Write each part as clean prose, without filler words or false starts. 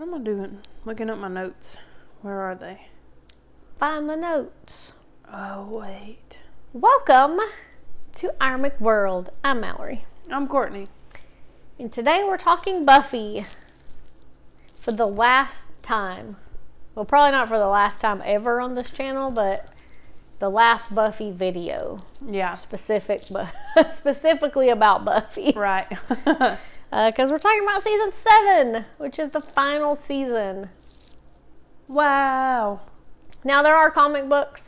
What am I doing? Looking at my notes. Where are they? Find the notes. Oh, wait. Welcome to Our McWorld. I'm Mallory. I'm Courtney. And today we're talking Buffy for the last time. Well, probably not for the last time ever on this channel, but the last Buffy video. Yeah. Specifically about Buffy. Right. Because we're talking about season 7, which is the final season. Wow. Now, there are comic books,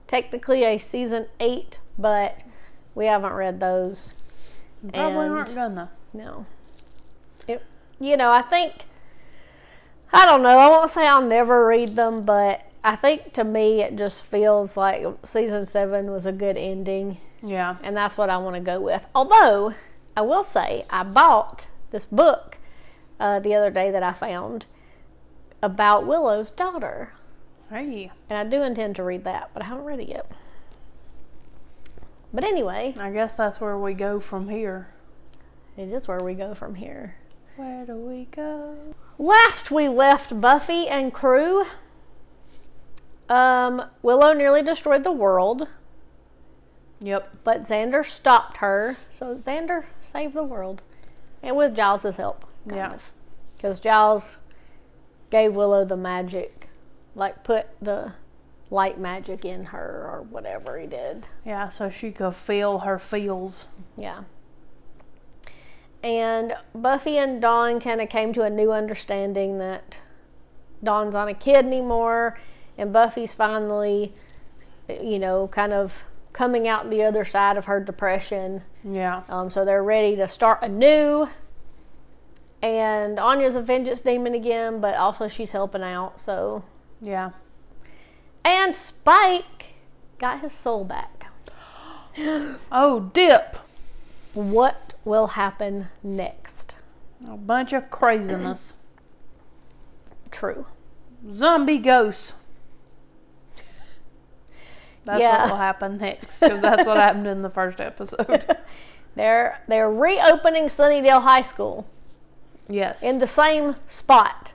technically a season 8, but we haven't read those. Probably aren't gonna. No. I think, I don't know, I won't say I'll never read them, but I think to me it just feels like season 7 was a good ending. Yeah. And that's what I want to go with. Although, I will say, I bought this book the other day that I found about Willow's daughter. Hey. And I do intend to read that, but I haven't read it yet. But anyway. I guess that's where we go from here. It is where we go from here. Where do we go? Last we left Buffy and crew, Willow nearly destroyed the world. Yep. But Xander stopped her. So Xander saved the world. And with Giles' help. Kind of. Because Giles gave Willow the magic. Like put the light magic in her or whatever he did. Yeah, so she could feel her feels. Yeah. And Buffy and Dawn kind of came to a new understanding that Dawn's not a kid anymore. And Buffy's finally, kind of coming out the other side of her depression. Yeah. So they're ready to start anew. And Anya's a vengeance demon again, but also she's helping out, so. Yeah. And Spike got his soul back. Oh, dip. What will happen next? A bunch of craziness. True. Zombie ghosts. That's what will happen next, because that's what happened in the first episode. They're reopening Sunnydale High School. Yes. In the same spot.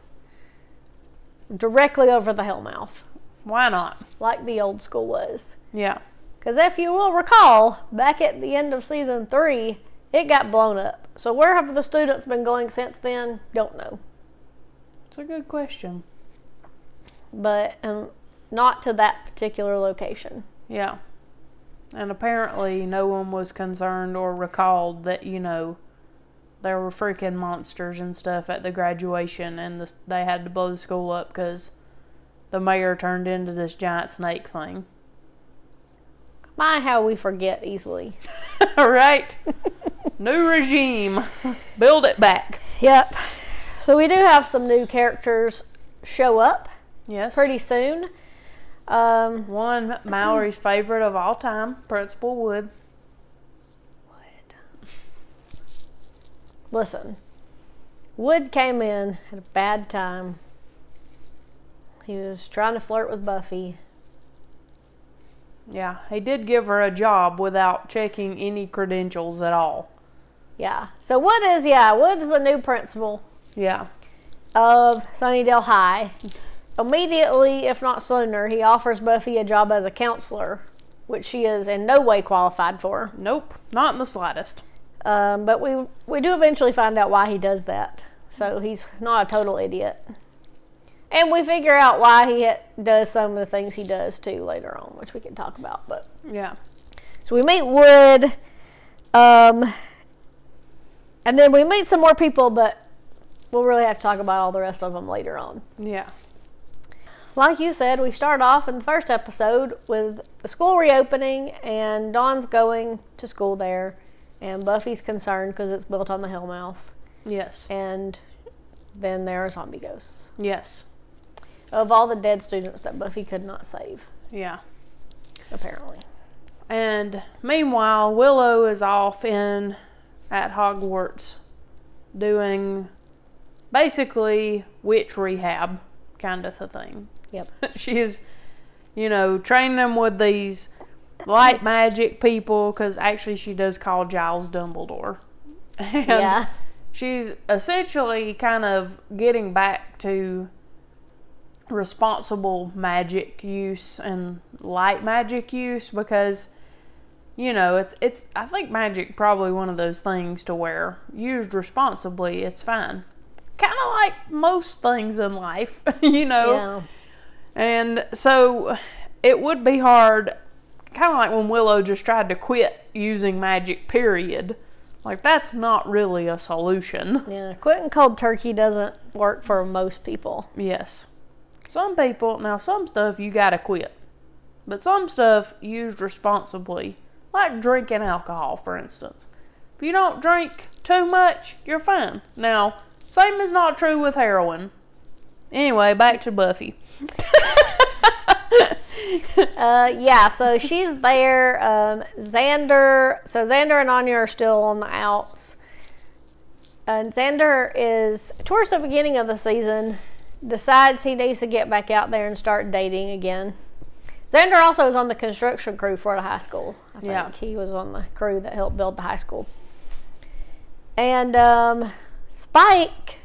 Directly over the Hellmouth. Why not? Like the old school was. Yeah. Because if you will recall, back at the end of season 3, it got blown up. So where have the students been going since then? Don't know. It's a good question. But not to that particular location. Yeah. And apparently no one was concerned or recalled that, there were freaking monsters and stuff at the graduation, and they had to blow the school up because the mayor turned into this giant snake thing. My, how we forget easily. Right. New regime. Build it back. Yep. So we do have some new characters show up. Yes. Pretty soon. One, Mallory's favorite of all time, Principal Wood. Listen, Wood came in at a bad time. He was trying to flirt with Buffy. Yeah, he did give her a job without checking any credentials at all. Yeah, so Wood is the new principal. Yeah. Of Sunnydale High. Immediately, if not sooner, he offers Buffy a job as a counselor, which she is in no way qualified for. Nope, not in the slightest. But we do eventually find out why he does that. So he's not a total idiot. And we figure out why he does some of the things he does too later on, which we can talk about. But yeah. So we meet Wood, and then we meet some more people, but we'll really have to talk about all the rest of them later on. Yeah. Like you said, we start off in the first episode with the school reopening, and Dawn's going to school there. And Buffy's concerned because it's built on the Hellmouth. Yes. And then there are zombie ghosts. Yes. Of all the dead students that Buffy could not save. Yeah. Apparently. And meanwhile, Willow is off at Hogwarts doing basically witch rehab kind of a thing. Yep. She's, training them with these light magic people, because actually she does call Giles Dumbledore. And yeah. she's essentially kind of getting back to responsible magic use and light magic use, because it's I think magic probably one of those things to where used responsibly it's fine, kind of like most things in life. Yeah. And so it would be hard, kind of like when Willow just tried to quit using magic, period. Like, that's not really a solution. Yeah, quitting cold turkey doesn't work for most people. Yes. Some stuff you gotta quit. But some stuff used responsibly, like drinking alcohol, for instance. If you don't drink too much, you're fine. Now, same is not true with heroin. Anyway, back to Buffy. Yeah, so she's there. Xander and Anya are still on the outs. And Xander is, towards the beginning of the season, decides he needs to get back out there and start dating again. Xander also is on the construction crew for the high school. I think he was on the crew that helped build the high school. And Spike,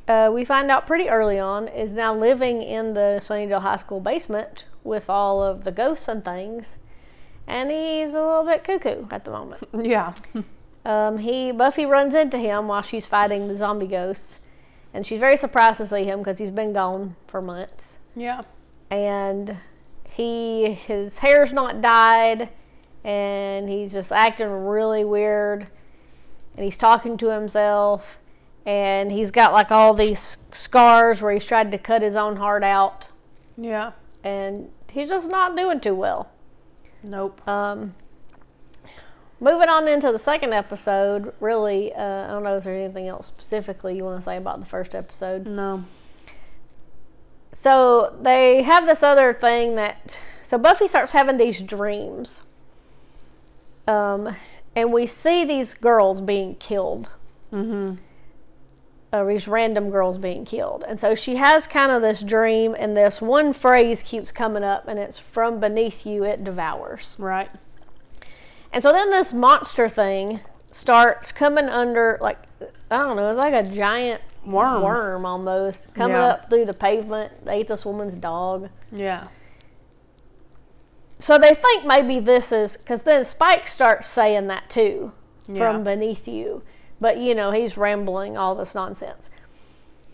we find out pretty early on, is now living in the Sunnydale High School basement with all of the ghosts and things. And he's a little bit cuckoo at the moment. Yeah. Buffy runs into him while she's fighting the zombie ghosts. And she's very surprised to see him because he's been gone for months. Yeah. And his hair's not dyed, and he's just acting really weird. And he's talking to himself, and he's got like all these scars where he's tried to cut his own heart out. Yeah. And he's just not doing too well. Nope. Moving on into the second episode, really, I don't know if there's anything else specifically you want to say about the first episode. No. So they have this other thing so Buffy starts having these dreams. And we see these girls being killed. Mm-hmm. These random girls being killed. And so she has kind of this dream, and this one phrase keeps coming up, and it's, "From beneath you, it devours." Right. And so then this monster thing starts coming under, like, I don't know, it's like a giant worm almost, coming up through the pavement. They ate this woman's dog. Yeah. So they think maybe this is, because then Spike starts saying that too, "From beneath you." But, he's rambling all this nonsense.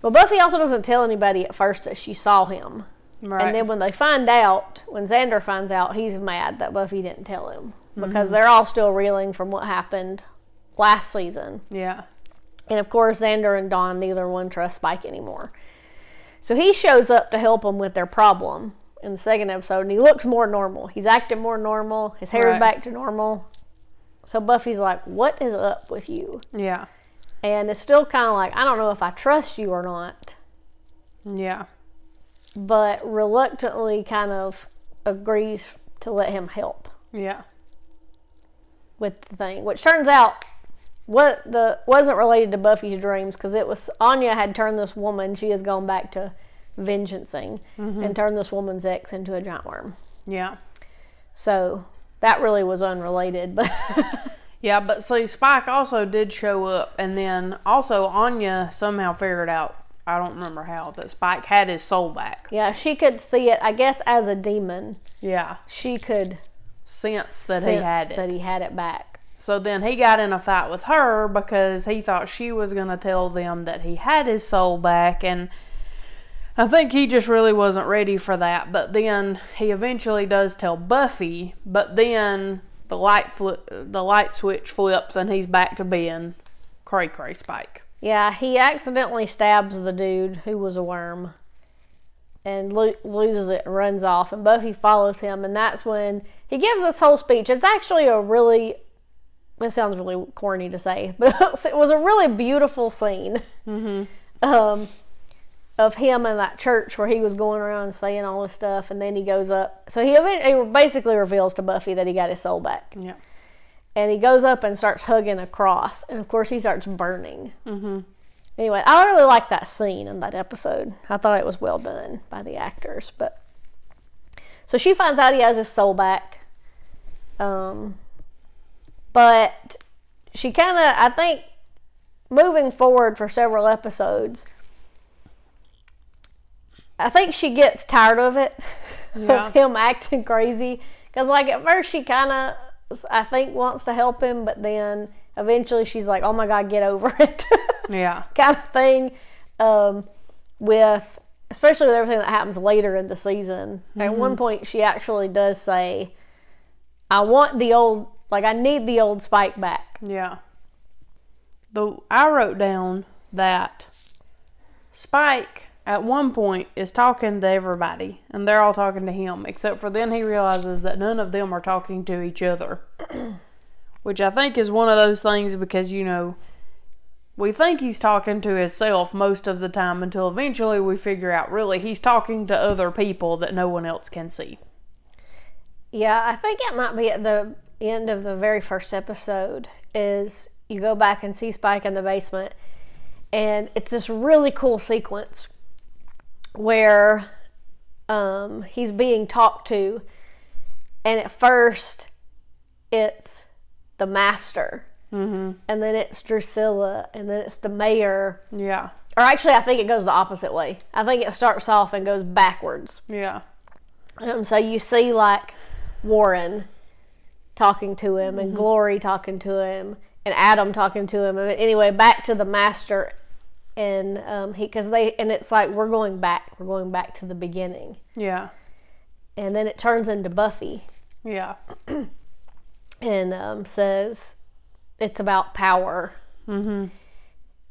Well, Buffy also doesn't tell anybody at first that she saw him. Right. And then when Xander finds out, he's mad that Buffy didn't tell him. Because they're all still reeling from what happened last season. Yeah. And, of course, Xander and Dawn, neither one trusts Spike anymore. So he shows up to help them with their problem in the second episode, and he looks more normal. He's acting more normal. His hair's back to normal. So Buffy's like, "What is up with you?" Yeah. And it's still kind of like, I don't know if I trust you or not. Yeah. But reluctantly kind of agrees to let him help. Yeah. With the thing, which turns out wasn't related to Buffy's dreams, because it was Anya had turned this woman. She has gone back to vengeancing and turned this woman's ex into a giant worm. Yeah. So that really was unrelated, but yeah. But see, Spike also did show up, and then also Anya somehow figured out, I don't remember how, that Spike had his soul back. Yeah, she could see it, I guess, as a demon. Yeah. She could sense that he had it back. So then he got in a fight with her because he thought she was going to tell them that he had his soul back, and I think he just really wasn't ready for that. But then he eventually does tell Buffy, but then the light switch flips and he's back to being cray Spike. Yeah, he accidentally stabs the dude who was a worm and loses it and runs off, and Buffy follows him, and that's when he gives this whole speech. It's actually it sounds really corny to say, but it was a really beautiful scene. Of him in that church where he was going around saying all this stuff, and then he goes up. So he basically reveals to Buffy that he got his soul back. Yeah. And he goes up and starts hugging a cross, and of course he starts burning. Anyway, I really liked that scene in that episode. I thought it was well done by the actors. But so she finds out he has his soul back. But she kind of, I think, moving forward for several episodes, I think she gets tired of it, of him acting crazy. Because, like, at first she kind of, I think, wants to help him, but then eventually she's like, oh my God, get over it. Yeah. Kind of thing. Especially with everything that happens later in the season. At one point, she actually does say, I need the old Spike back. Yeah. I wrote down that Spike, at one point, is talking to everybody, and they're all talking to him, except for then he realizes that none of them are talking to each other. Which I think is one of those things because, we think he's talking to himself most of the time until eventually we figure out really he's talking to other people that no one else can see. Yeah, I think it might be at the end of the very first episode is you go back and see Spike in the basement, and it's this really cool sequence where he's being talked to, and at first it's the master. Mm-hmm. And then it's Drusilla, and then it's the mayor. Yeah. Or actually, I think it goes the opposite way. I think it starts off and goes backwards. Yeah. So you see, like, Warren talking to him, and Glory talking to him, and Adam talking to him. And anyway, back to the master, and it's like we're going back to the beginning. Yeah. And then it turns into Buffy. Yeah. And says it's about power. Mm-hmm.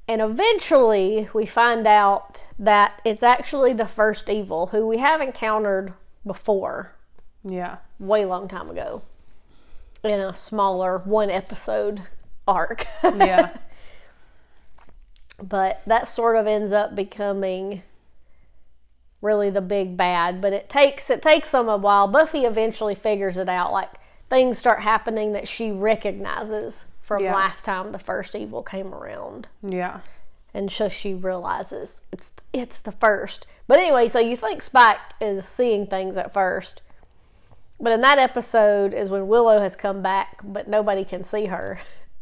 And eventually we find out that it's actually the first evil, who we have encountered before. Yeah. Way long time ago. In a smaller one episode arc. Yeah. But that sort of ends up becoming really the big bad. But it takes them a while. Buffy eventually figures it out. Like, things start happening that she recognizes from last time the first evil came around. Yeah. And so she realizes it's the first. But anyway, so you think Spike is seeing things at first. But in that episode is when Willow has come back, but nobody can see her.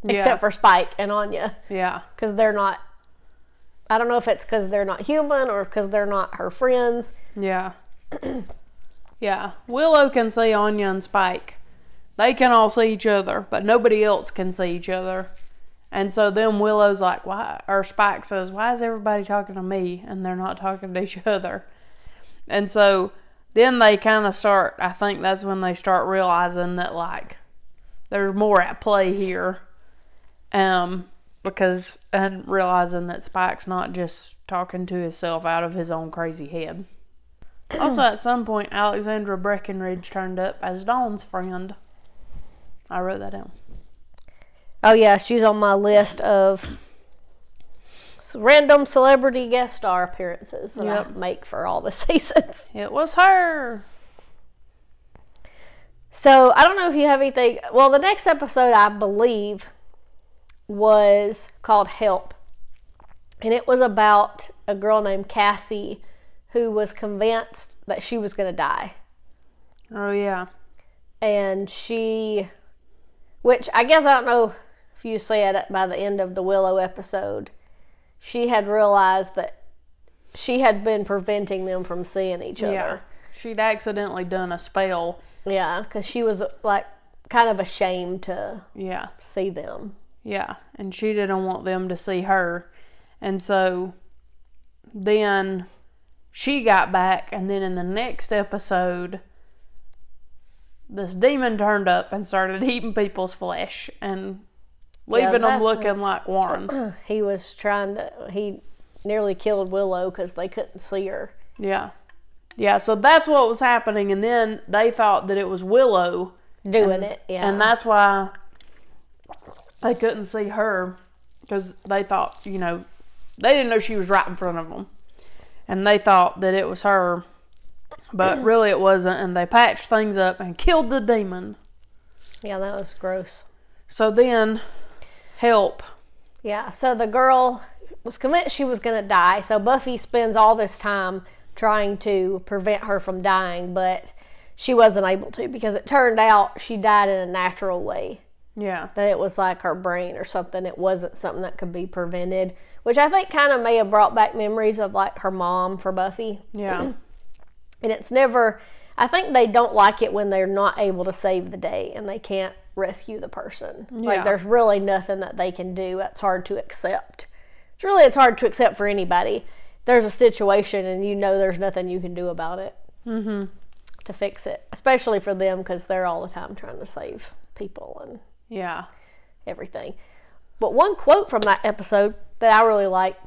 Except for Spike and Anya. Yeah. Because they're not, I don't know if it's because they're not human or because they're not her friends. Yeah. Yeah. Willow can see Anya and Spike. They can all see each other, but nobody else can see each other. And so then Willow's like, why? Or Spike says, why is everybody talking to me and they're not talking to each other? And so then they kind of start, I think that's when they start realizing that, like, there's more at play here. And realizing that Spike's not just talking to himself out of his own crazy head. Also, at some point, Alexandra Breckenridge turned up as Dawn's friend. I wrote that down. Oh, yeah, she's on my list of random celebrity guest star appearances that I make for all the seasons. It was her. So, I don't know if you have anything. Well, the next episode, I believe, was called Help. And it was about a girl named Cassie who was convinced that she was going to die. Oh, yeah. And which I guess I don't know if you said by the end of the Willow episode, she had realized that she had been preventing them from seeing each other. Yeah. She'd accidentally done a spell. Yeah, because she was like kind of ashamed to see them. Yeah, and she didn't want them to see her. And so then she got back, and then in the next episode, this demon turned up and started eating people's flesh and leaving them looking like Warren. He nearly killed Willow because they couldn't see her. Yeah. Yeah, so that's what was happening, and then they thought that it was Willow doing it, yeah. And that's why they couldn't see her, because they thought, they didn't know she was right in front of them. And they thought that it was her, but really it wasn't, and they patched things up and killed the demon. Yeah, that was gross. So then, Help. Yeah, so the girl was convinced she was going to die, so Buffy spends all this time trying to prevent her from dying, but she wasn't able to, because it turned out she died in a natural way. Yeah. That it was like her brain or something. It wasn't something that could be prevented, which I think kind of may have brought back memories of like her mom for Buffy. Yeah. And it's never, I think they don't like it when they're not able to save the day and they can't rescue the person. Yeah. Like there's really nothing that they can do. That's hard to accept. It's hard to accept for anybody. There's a situation and you know there's nothing you can do about it to fix it, especially for them because they're all the time trying to save people and everything. But one quote from that episode that I really like,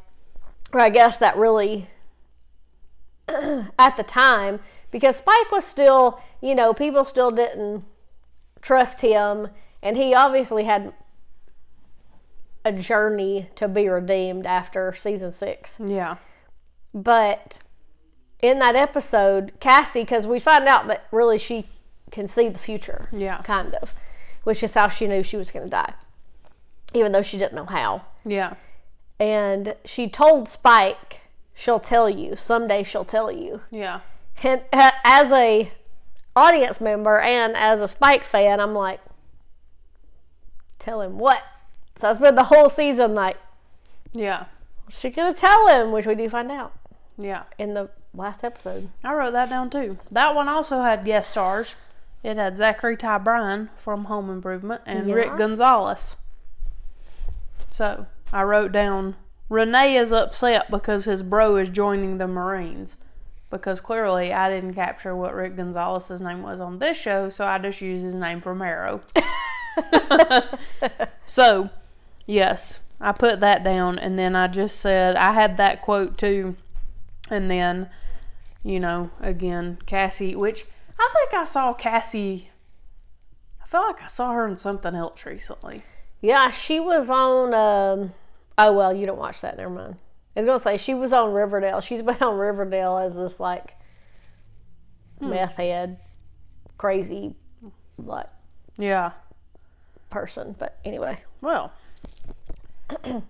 or I guess that really at the time, because Spike was still, you know, people still didn't trust him, and he obviously had a journey to be redeemed after season 6. Yeah. But in that episode, Cassie, because we find out that really she can see the future, kind of, which is how she knew she was going to die, even though she didn't know how. Yeah. And she told Spike, she'll tell you. Someday she'll tell you. Yeah. And as a audience member and as a Spike fan, I'm like, tell him what? So I spent the whole season like, she gonna tell him, which we do find out. Yeah. In the last episode. I wrote that down too. That one also had guest stars. It had Zachary Ty Bryan from Home Improvement and Rick Gonzalez. So I wrote down, Renee is upset because his bro is joining the Marines. Because clearly I didn't capture what Rick Gonzalez's name was on this show, so I just used his name from Arrow. So, yes, I put that down, and then I just said, I had that quote too, and then, you know, again, Cassie, which I think I saw Cassie, I feel like I saw her in something else recently. Yeah, she was on, oh, well, you don't watch that, never mind. I was going to say, she was on Riverdale. She's been on Riverdale as this, like, meth head, crazy, like, person. But anyway. Well,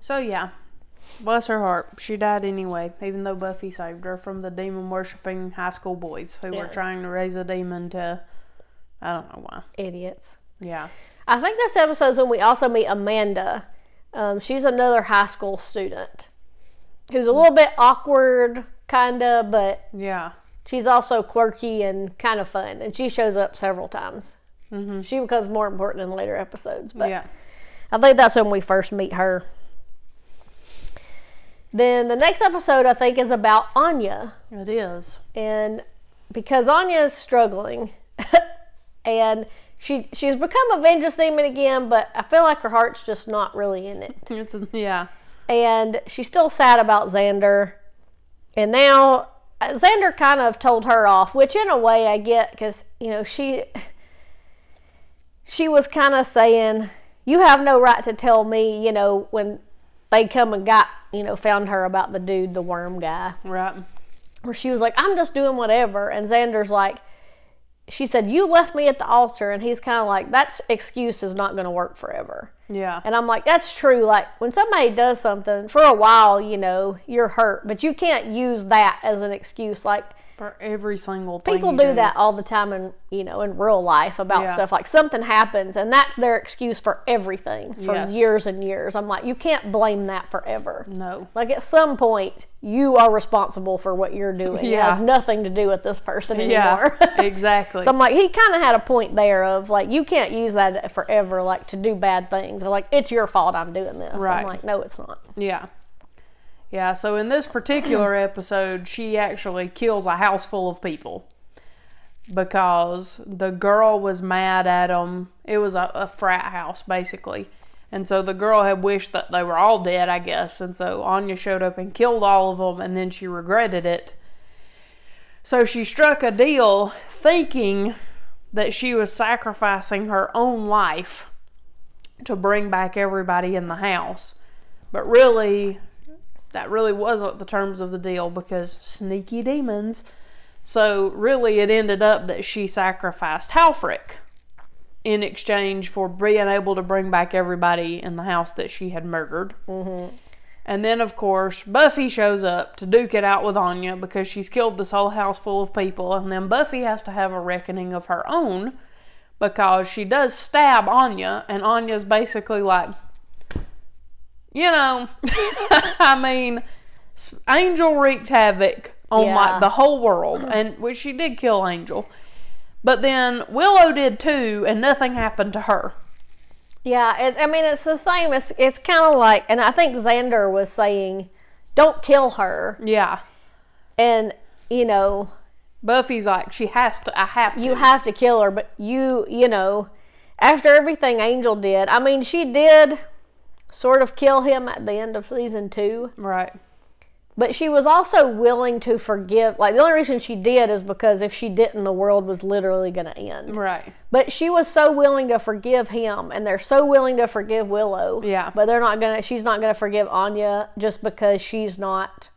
so yeah, bless her heart. She died anyway, even though Buffy saved her from the demon-worshipping high school boys who were trying to raise a demon to, I don't know why. Idiots. Yeah. I think this episode's when we also meet Amanda. She's another high school student who's a little bit awkward, kind of, but she's also quirky and kind of fun. And she shows up several times. Mm-hmm. She becomes more important in later episodes. But I think that's when we first meet her. Then the next episode, I think, is about Anya. It is. And because Anya is struggling, and she's become a vengeance demon again, but I feel like her heart's just not really in it. And she's still sad about Xander. And now Xander kind of told her off, which in a way I get, because, you know, she was kind of saying, you have no right to tell me, you know, when they come and got, you know, found her about the dude, the worm guy. Right. Where she was like, I'm just doing whatever. And Xander's like, she said, you left me at the altar. And he's kind of like, that excuse is not going to work forever. Yeah. And I'm like, that's true. Like, when somebody does something, for a while, you know, you're hurt. But you can't use that as an excuse. Like, for every single thing. People do that all the time in, you know, in real life about stuff. Like, something happens, and that's their excuse for everything for years and years. I'm like, you can't blame that forever. No. Like, at some point, you are responsible for what you're doing. It has nothing to do with this person anymore. Yeah, exactly. So I'm like, he kind of had a point there of, like, you can't use that forever, like, to do bad things. Like, it's your fault I'm doing this. Right. I'm like, no, it's not. Yeah. Yeah, so in this particular episode, she actually kills a house full of people because the girl was mad at them. It was a frat house, basically. And so the girl had wished that they were all dead, I guess. And so Anya showed up and killed all of them, and then she regretted it. So she struck a deal thinking that she was sacrificing her own life to bring back everybody in the house. But really, that really wasn't the terms of the deal because sneaky demons. So really it ended up that she sacrificed Halfrick in exchange for being able to bring back everybody in the house that she had murdered. Mm-hmm. And then, of course, Buffy shows up to duke it out with Anya because she's killed this whole house full of people. And then Buffy has to have a reckoning of her own because she does stab Anya, and Anya's basically like, I mean, Angel wreaked havoc on like the whole world, and which she did kill Angel, but then Willow did too, and nothing happened to her. Yeah, it's the same. It's kind of like, and I think Xander was saying, "Don't kill her." Yeah, and Buffy's like, I have to. You have to kill her, but after everything Angel did, I mean, she did sort of kill him at the end of season 2. Right. But she was also willing to forgive. Like, the only reason she did is because if she didn't, the world was literally going to end. Right. But she was so willing to forgive him, and they're so willing to forgive Willow. Yeah. But she's not going to forgive Anya just because she's not,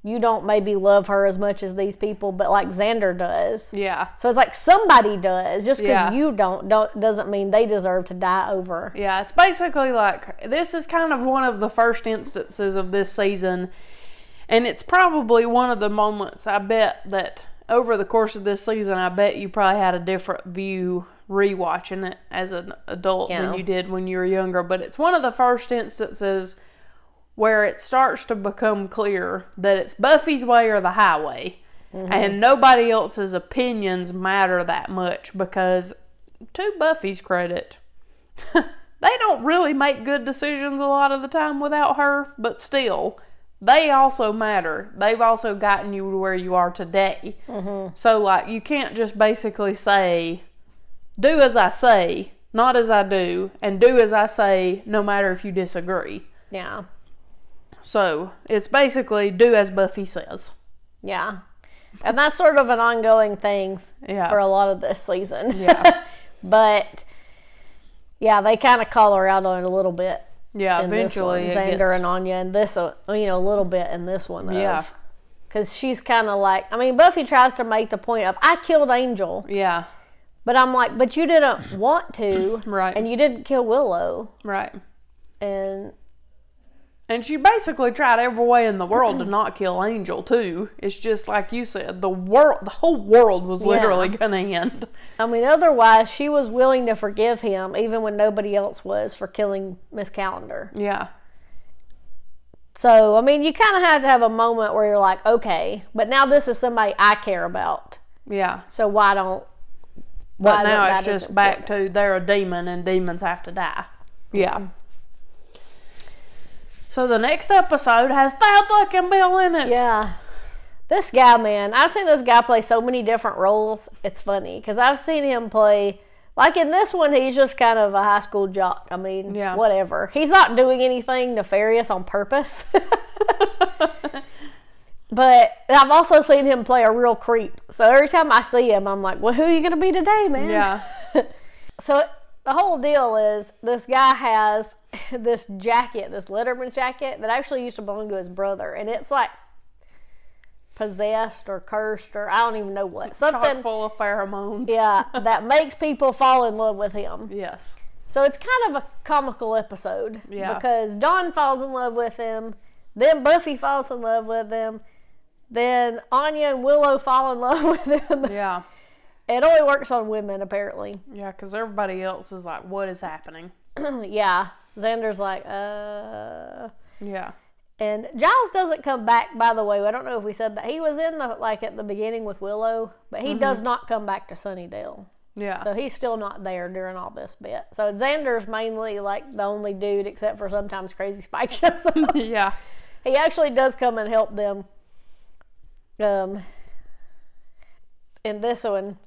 you don't maybe love her as much as these people, but like Xander does. Yeah. So it's like somebody does. Just because you don't doesn't mean they deserve to die over. Yeah, it's basically like, this is kind of one of the first instances of this season. And it's probably one of the moments, I bet, that over the course of this season, I bet you probably had a different view rewatching it as an adult than you did when you were younger. But it's one of the first instances where it starts to become clear that it's Buffy's way or the highway. Mm-hmm. And nobody else's opinions matter that much, because, to Buffy's credit, they don't really make good decisions a lot of the time without her, but still, they also matter. They've also gotten you to where you are today. Mm-hmm. So, like, you can't just basically say, do as I say, not as I do, and do as I say, no matter if you disagree. Yeah. So, it's basically do as Buffy says. Yeah. And that's sort of an ongoing thing for a lot of this season. Yeah. But, yeah, they kind of call her out on it a little bit. Yeah, eventually Xander and Anya, and this, a little bit in this one. Yeah. Because she's kind of like, Buffy tries to make the point of, I killed Angel. Yeah. But I'm like, but you didn't want to. Right. And you didn't kill Willow. Right. And she basically tried every way in the world to not kill Angel, too. It's just like you said, the whole world was literally going to end. Otherwise, she was willing to forgive him, even when nobody else was, for killing Miss Calendar. Yeah. So, you kind of have to have a moment where you're like, okay, but now this is somebody I care about. Yeah. So why don't... But now it's just back to, they're a demon, and demons have to die. Yeah. So the next episode has Thad Luck and Bill in it. Yeah. This guy, man, I've seen this guy play so many different roles. It's funny, because I've seen him play, like in this one, he's just kind of a high school jock. Whatever. He's not doing anything nefarious on purpose. But I've also seen him play a real creep. So every time I see him, I'm like, well, who are you going to be today, man? Yeah. So the whole deal is, this guy has this jacket, this Letterman jacket, that actually used to belong to his brother. And it's like possessed or cursed, or I don't even know what. Something chock full of pheromones. Yeah, that makes people fall in love with him. Yes. So it's kind of a comical episode. Yeah. Because Dawn falls in love with him, then Buffy falls in love with him, then Anya and Willow fall in love with him. Yeah. It only works on women, apparently. Yeah, because everybody else is like, what is happening? Yeah. Xander's like, Yeah. And Giles doesn't come back, by the way. I don't know if we said that. He was in at the beginning with Willow, but he does not come back to Sunnydale. Yeah. So he's still not there during all this bit. So Xander's mainly like the only dude, except for sometimes Crazy Spike shows up. Yeah. He actually does come and help them. In this one.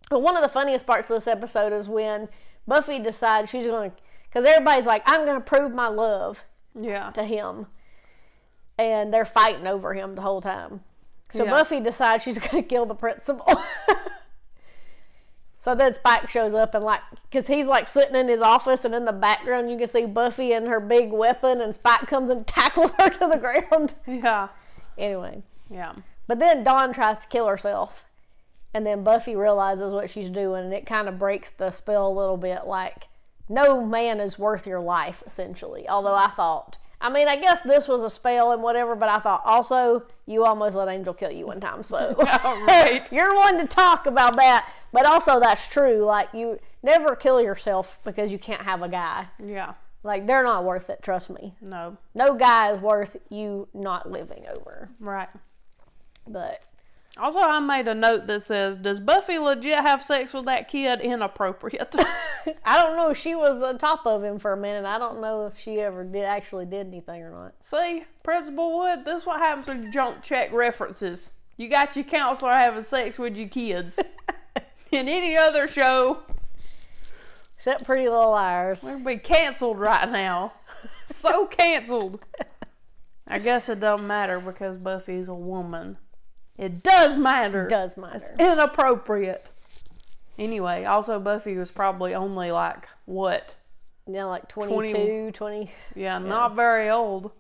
But one of the funniest parts of this episode is when Buffy decides she's going to, because everybody's like, I'm going to prove my love to him. And they're fighting over him the whole time. So Buffy decides she's going to kill the principal. So then Spike shows up and because he's sitting in his office, and in the background you can see Buffy and her big weapon, and Spike comes and tackles her to the ground. Yeah. Anyway. Yeah. But then Dawn tries to kill herself. And then Buffy realizes what she's doing, and it kind of breaks the spell a little bit. Like, no man is worth your life, essentially. Although I thought, I mean, I guess this was a spell and whatever, but I thought also you almost let Angel kill you one time, so Right. you're one to talk about that. But also that's true. Like, you never kill yourself because you can't have a guy. Yeah. Like, they're not worth it, trust me. No. No guy is worth you not living over. Right. But also, I made a note that says, does Buffy legit have sex with that kid inappropriate? I don't know. She was on top of him for a minute. I don't know if she ever actually did anything or not. See, Principal Wood, this is what happens when you don't check references. You got your counselor having sex with your kids. In any other show, Except Pretty Little Liars. we'd be canceled right now. So canceled. I guess it don't matter because Buffy's a woman. It does matter. It does matter. It's inappropriate. Anyway, also Buffy was probably only like, what? Yeah, like 22, 20. Yeah, not very old.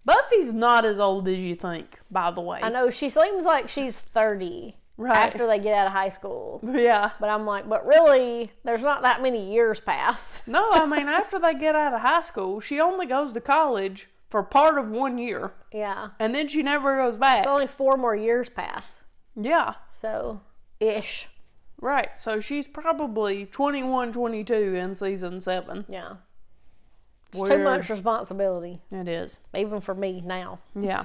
Buffy's not as old as you think, by the way. I know, she seems like she's 30 after they get out of high school. Yeah. But I'm like, but really, there's not that many years pass. No, I mean, after they get out of high school, she only goes to college for part of 1 year. Yeah. And then she never goes back. It's only 4 more years pass. Yeah. So, ish. Right. So she's probably 21, 22 in season 7. Yeah. It's too much responsibility. It is. Even for me now. Yeah.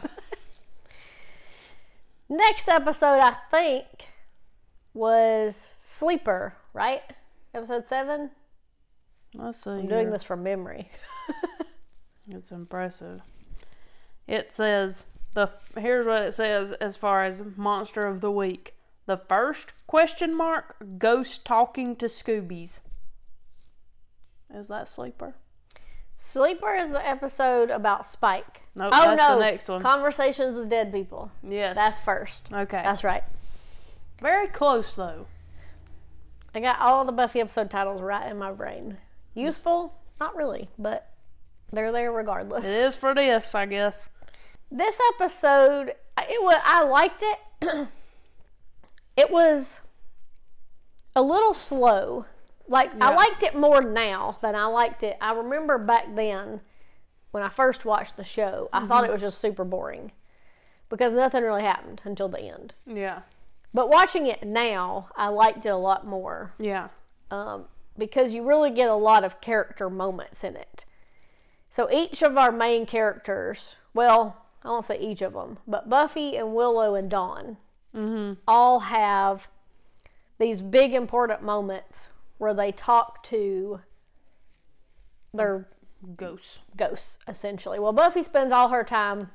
Next episode, I think, was Sleeper, right? Episode 7? Let's see. I'm doing this from memory. It's impressive. It says, here's what it says as far as Monster of the Week. The first, ? Ghost talking to Scoobies. Is that Sleeper? Sleeper is the episode about Spike. Nope, that's the next one. Conversations with Dead People. Yes. That's first. Okay. That's right. Very close, though. I got all the Buffy episode titles right in my brain. Useful? Not really, but they're there regardless. It is for this, I guess. This episode, I liked it. It was a little slow. Like, yeah. I liked it more now than I liked it. I remember back then, when I first watched the show, I thought it was just super boring. Because nothing really happened until the end. Yeah. But watching it now, I liked it a lot more. Yeah. Because you really get a lot of character moments in it. So each of our main characters, well, I won't say each of them, but Buffy and Willow and Dawn all have these big important moments where they talk to their ghosts, essentially. Well, Buffy spends all her time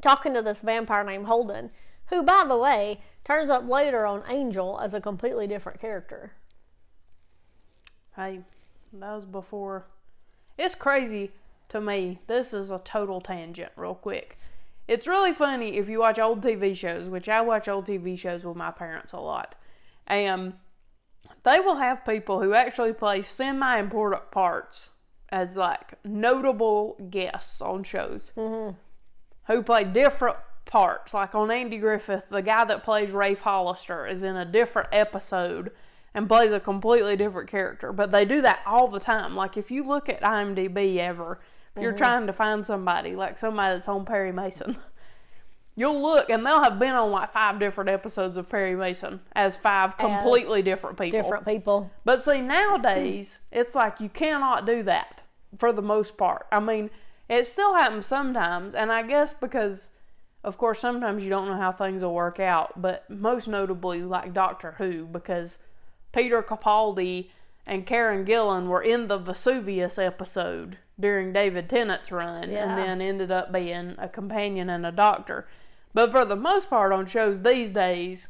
talking to this vampire named Holden, who, by the way, turns up later on Angel as a completely different character. Hey, that was before. It's crazy to me. This is a total tangent, real quick. It's really funny if you watch old TV shows, which I watch old TV shows with my parents a lot. And they will have people who actually play semi-important parts as, like, notable guests on shows. Who play different parts. Like on Andy Griffith, the guy that plays Rafe Hollister is in a different episode and plays a completely different character. But they do that all the time. Like, if you look at IMDb ever, if you're trying to find somebody, like somebody that's on Perry Mason, you'll look and they'll have been on like 5 different episodes of Perry Mason as 5 completely different people. But see, nowadays, it's like you cannot do that for the most part. I mean, it still happens sometimes, and I guess because, of course, sometimes you don't know how things will work out, but most notably like Doctor Who, because Peter Capaldi and Karen Gillan were in the Vesuvius episode during David Tennant's run, and then ended up being a companion and a doctor. But for the most part on shows these days,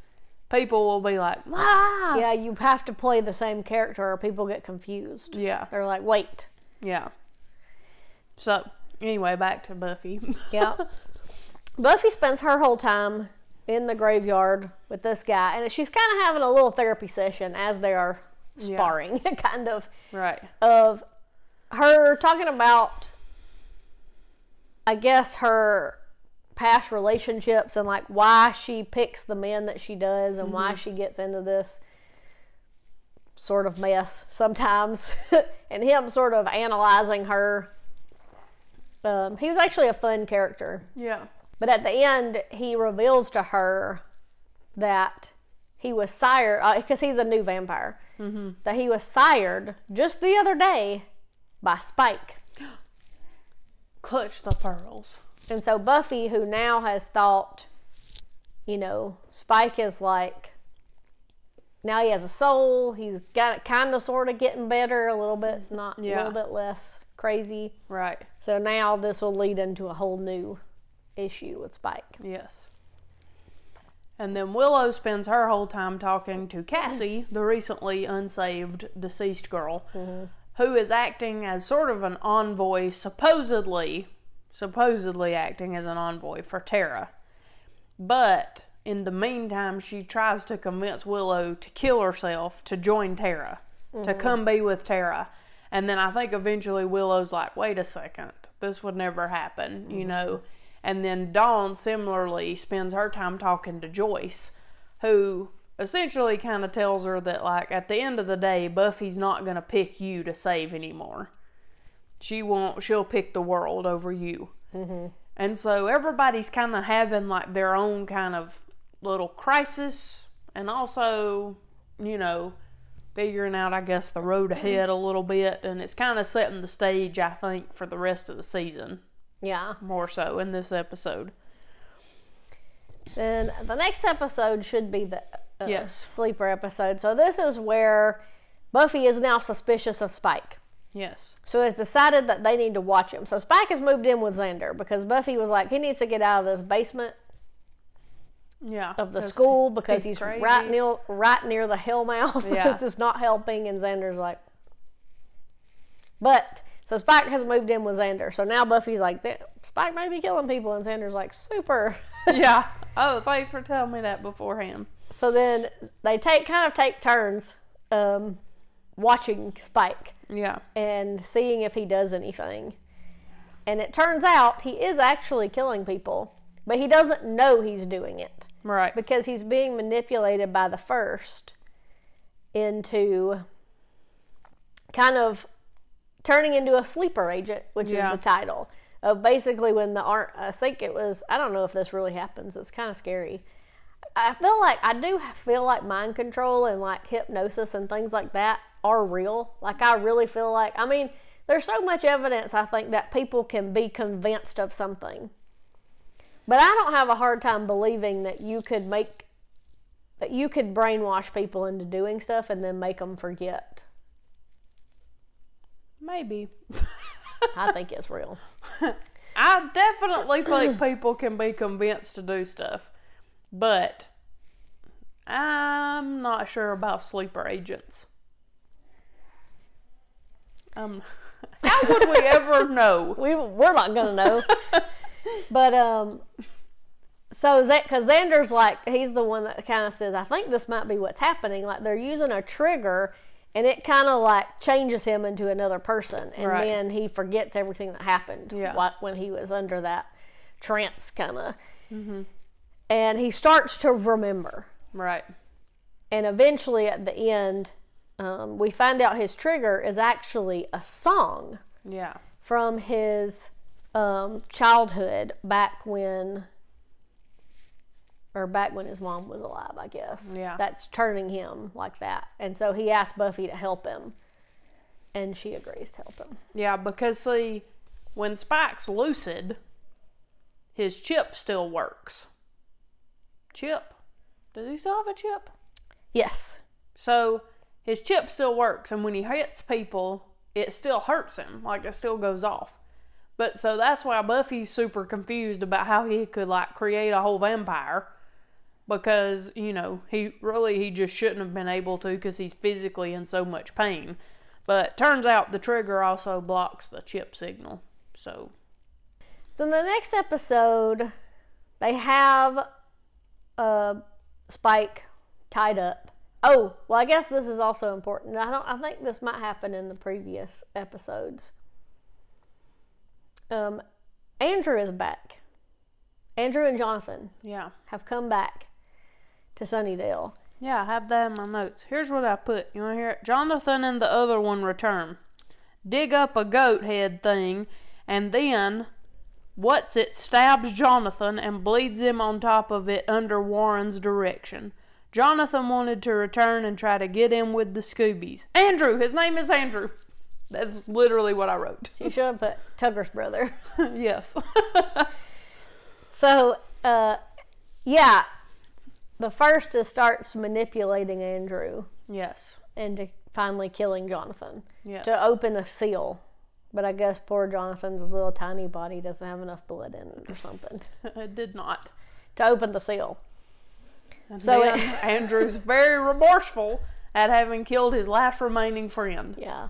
people will be like, ah! Yeah, you have to play the same character or people get confused. Yeah. They're like, wait. Yeah. So, anyway, back to Buffy. Yeah. Buffy spends her whole time in the graveyard with this guy, and she's kind of having a little therapy session as they are sparring, kind of. Right. Of her talking about, I guess, her past relationships and like why she picks the men that she does and why she gets into this sort of mess sometimes and him sort of analyzing her He was actually a fun character. Yeah. But at the end, he reveals to her that he was sired, because he's a new vampire, that he was sired just the other day by Spike. Clutch the pearls. And so Buffy, who now has thought, Spike is like, now he has a soul, he's got it kind of sort of getting better, a little bit less crazy. Right. So now this will lead into a whole new issue with Spike. Yes. And then Willow spends her whole time talking to Cassie, the recently unsaved deceased girl, who is acting as sort of an envoy, supposedly acting as an envoy for Tara. But in the meantime, she tries to convince Willow to kill herself to join Tara, to come be with Tara. And then I think eventually Willow's like, wait a second, this would never happen, And then Dawn similarly spends her time talking to Joyce, who essentially kind of tells her that, like, at the end of the day, Buffy's not going to pick you to save anymore. She'll pick the world over you. And so everybody's kind of having, like, their own kind of little crisis, and also, figuring out, I guess, the road ahead a little bit, and it's kind of setting the stage, I think, for the rest of the season. Yeah. More so in this episode. Then the next episode should be the yes. sleeper episode. So this is where Buffy is now suspicious of Spike. Yes. So it's decided that they need to watch him. So Spike has moved in with Xander because Buffy was like, he needs to get out of this basement of the school because he's right near the hellmouth. Yeah. This is not helping. And Xander's like, so Spike has moved in with Xander. So now Buffy's like, Spike may be killing people. And Xander's like, super. Yeah. Oh, thanks for telling me that beforehand. So then they take turns watching Spike. Yeah. And seeing if he does anything. And it turns out he is actually killing people. But he doesn't know he's doing it. Right. Because he's being manipulated by the First into kind of turning into a sleeper agent, which is the title. Basically when I don't know if this really happens. It's kind of scary. I do feel like mind control and like hypnosis and things like that are real. Like I really feel like, there's so much evidence, I think, that people can be convinced of something. But I don't have a hard time believing that you could brainwash people into doing stuff and then make them forget. Maybe. I think it's real. I definitely think people can be convinced to do stuff. But I'm not sure about sleeper agents. How would we ever know? We're not going to know. But, because Xander's like, he's the one that kind of says, I think this might be what's happening. Like, they're using a trigger, and it kind of, like, changes him into another person. And then he forgets everything that happened when he was under that trance, kind of. Mm-hmm. And he starts to remember. Right. And eventually, at the end, we find out his trigger is actually a song. Yeah. From his childhood, back when his mom was alive, I guess. Yeah. That's turning him like that. And so he asked Buffy to help him. And she agrees to help him. Yeah, because see, when Spike's lucid, his chip still works. Chip? Does he still have a chip? Yes. So his chip still works, and when he hits people, it still hurts him. Like, it still goes off. But so that's why Buffy's super confused about how he could, like, create a whole vampire. Because, he just shouldn't have been able to because he's physically in so much pain. But turns out the trigger also blocks the chip signal. So in the next episode, they have Spike tied up. Oh, well, I guess this is also important. I think this might happen in the previous episodes. Andrew is back. Andrew and Jonathan have come back to Sunnydale. Yeah, I have that in my notes. Here's what I put. You want to hear it? Jonathan and the other one return. Dig up a goat head thing And then What's-It stabs Jonathan and bleeds him on top of it under Warren's direction. Jonathan wanted to return and try to get in with the Scoobies. Andrew! His name is Andrew. That's literally what I wrote. You should have put Tucker's brother. Yes. So, yeah. The first starts manipulating Andrew. Yes. Into finally killing Jonathan. Yes. To open a seal. But I guess poor Jonathan's little tiny body doesn't have enough blood in it or something. It did not. To open the seal. And so then Andrew's very remorseful at having killed his last remaining friend. Yeah.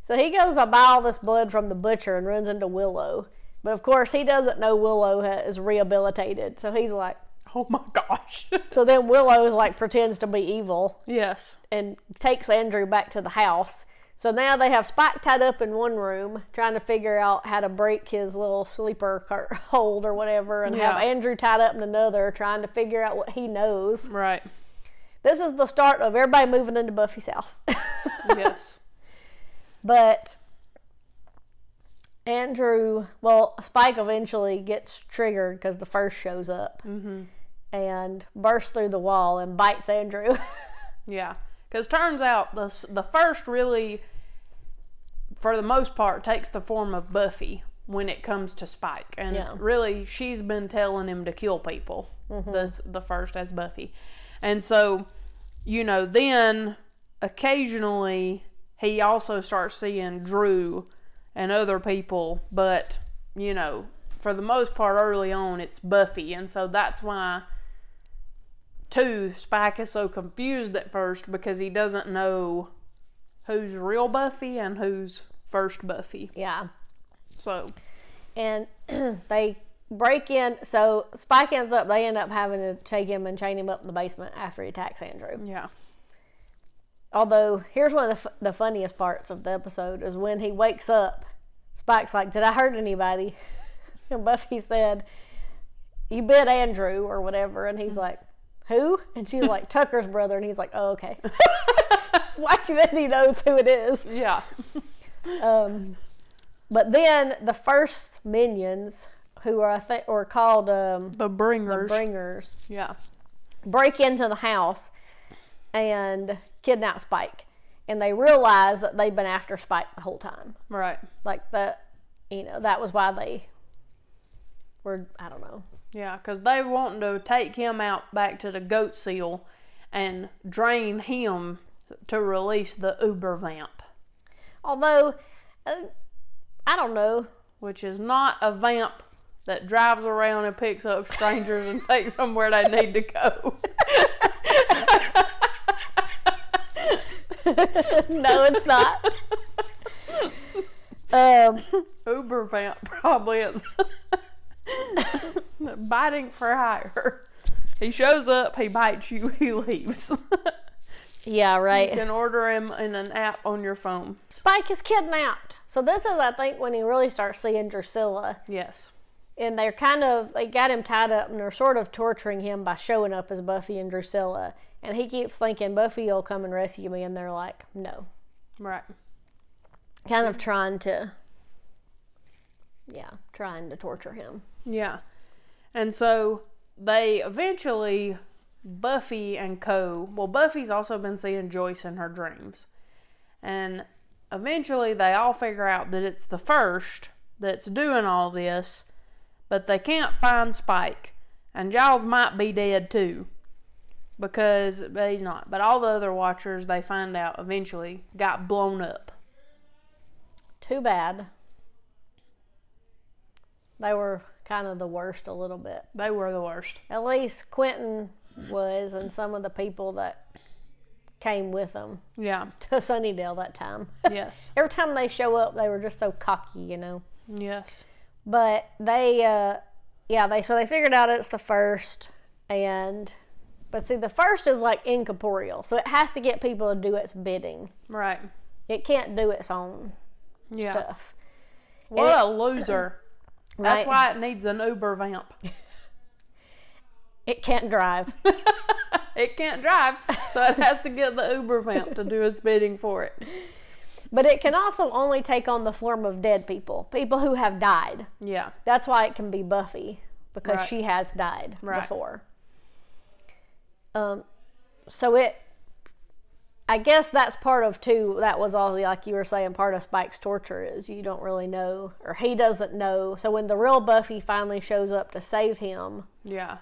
So he goes to buy all this blood from the butcher and runs into Willow. But of course he doesn't know Willow is rehabilitated. So he's like, oh my gosh. So then Willow like pretends to be evil. Yes. And takes Andrew back to the house. So now they have Spike tied up in one room, trying to figure out how to break his little sleeper hold or whatever, and have Andrew tied up in another, trying to figure out what he knows. Right. This is the start of everybody moving into Buffy's house. Yes. But Spike eventually gets triggered because the first shows up and bursts through the wall and bites Andrew. Yeah. Because turns out the first really, for the most part, takes the form of Buffy when it comes to Spike. And really, she's been telling him to kill people. The first as Buffy. And so, then occasionally he also starts seeing Drew and other people. But, for the most part early on, it's Buffy. And so that's why... Spike is so confused at first because he doesn't know who's real Buffy and who's first Buffy. Yeah. So. And they break in. So Spike they end up having to take him and chain him up in the basement after he attacks Andrew. Yeah. Although, here's one of the funniest parts of the episode is when he wakes up, Spike's like, did I hurt anybody? And Buffy said, you bit Andrew or whatever. And he's like, who? And she's like, Tucker's brother. And he's like, oh, okay. Like then he knows who it is. Yeah. But then the first minions, who are called the Bringers. The Bringers. Yeah. Break into the house and kidnap Spike. And they realize that they've been after Spike the whole time. Right. Like that was why they were, I don't know. Yeah, because they wanting to take him out back to the goat seal and drain him to release the uber vamp. Although, I don't know. Which is not a vamp that drives around and picks up strangers and takes them where they need to go. No, it's not. Uber vamp probably is. Biting for hire. He shows up, he bites you, he leaves. Yeah, right. You can order him in an app on your phone. Spike is kidnapped. So this is, I think, when he really starts seeing Drusilla. Yes. And they got him tied up and they're sort of torturing him by showing up as Buffy and Drusilla. And he keeps thinking, Buffy will come and rescue me. And they're like, no. Right. Kind of trying to torture him. Yeah. And so they eventually, Buffy and Buffy's also been seeing Joyce in her dreams. And eventually they all figure out that it's the first that's doing all this, but they can't find Spike. And Giles might be dead too, but he's not. But all the other Watchers, they find out eventually, got blown up. Too bad. They were kind of the worst a little bit. They were the worst. At least Quentin was, and some of the people that came with them. Yeah. To Sunnydale that time. Yes. Every time they show up, they were just so cocky, Yes. But they figured out it's the first, but see, the first is like incorporeal, so it has to get people to do its bidding. Right. It can't do its own stuff. What a loser. That's right. why it needs an Uber vamp. It can't drive. It can't drive, so it has to get the Uber vamp to do its bidding for it. But it can also only take on the form of dead people who have died. Yeah. That's why it can be Buffy, because Right. she has died Right. before. So I guess that's part of, too, that was all, like you were saying, part of Spike's torture is you don't really know, or he doesn't know. So when the real Buffy finally shows up to save him, Yeah.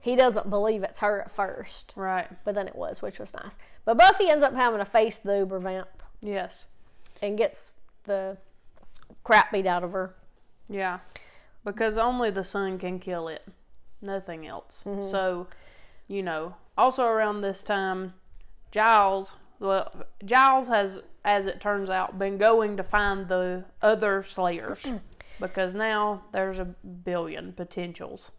he doesn't believe it's her at first. Right. But then it was, which was nice. But Buffy ends up having to face the Uber vamp Yes. and gets the crap beat out of her. Yeah. Because only the sun can kill it. Nothing else. So, also around this time, Giles has, as it turns out, been going to find the other Slayers. Because now there's a billion potentials.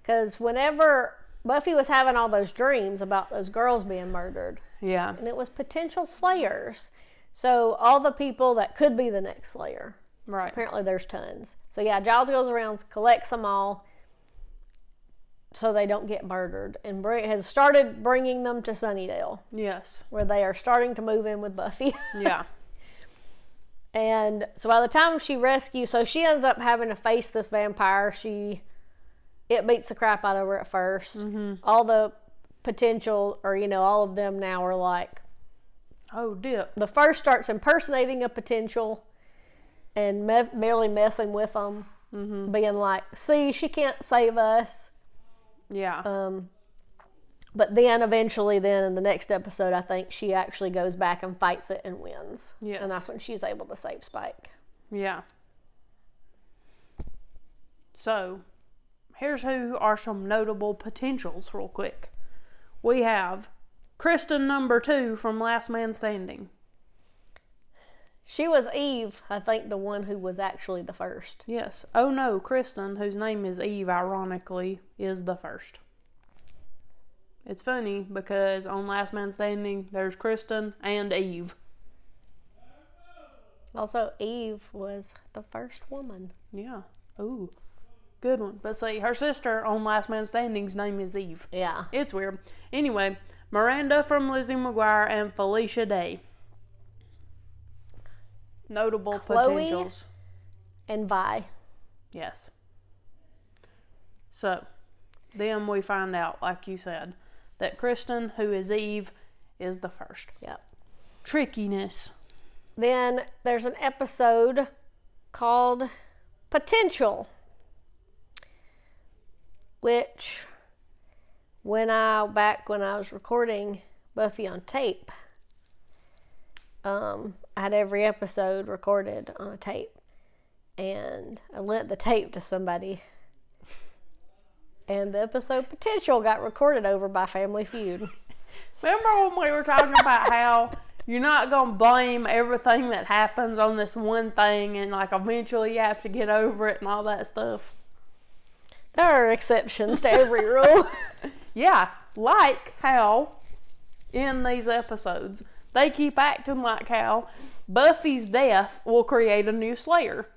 Because whenever Buffy was having all those dreams about those girls being murdered, Yeah. and it was potential Slayers. So all the people that could be the next Slayer. Right. Apparently there's tons. So yeah, Giles goes around, collects them all so they don't get murdered, and has started bringing them to Sunnydale, Yes. where they are starting to move in with Buffy. Yeah. And so by the time she rescues, so she ends up having to face this vampire. It beats the crap out of her at first. All the potential, or all of them now are like, Oh, dip. the first starts impersonating a potential and merely messing with them, being like, see, she can't save us. Yeah. But then eventually in the next episode, I think she actually goes back and fights it and wins. Yes. And that's when she's able to save Spike. Yeah. So, here's who are some notable potentials real quick. We have Kristen number 2 from Last Man Standing. She was Eve, I think, the one who was actually the first. Yes. Oh no, Kristen, whose name is Eve, ironically, is the first. It's funny because on Last Man Standing, there's Kristen and Eve. Also, Eve was the first woman. Yeah. Ooh. Good one. But see, her sister on Last Man Standing's name is Eve. Yeah. It's weird. Anyway, Miranda from Lizzie McGuire and Felicia Day. Notable Chloe potentials. and Vi. Yes. So, then we find out, like you said, that Kristen, who is Eve, is the first. Yep. Trickiness. Then there's an episode called Potential, which back when I was recording Buffy on tape, I had every episode recorded on a tape, and I lent the tape to somebody, and the episode Potential got recorded over by Family Feud. Remember when we were talking about how you're not going to blame everything that happens on this one thing, and like eventually you have to get over it and all that stuff? There are exceptions to every rule. Yeah, like how in these episodes they keep acting like how Buffy's death will create a new Slayer.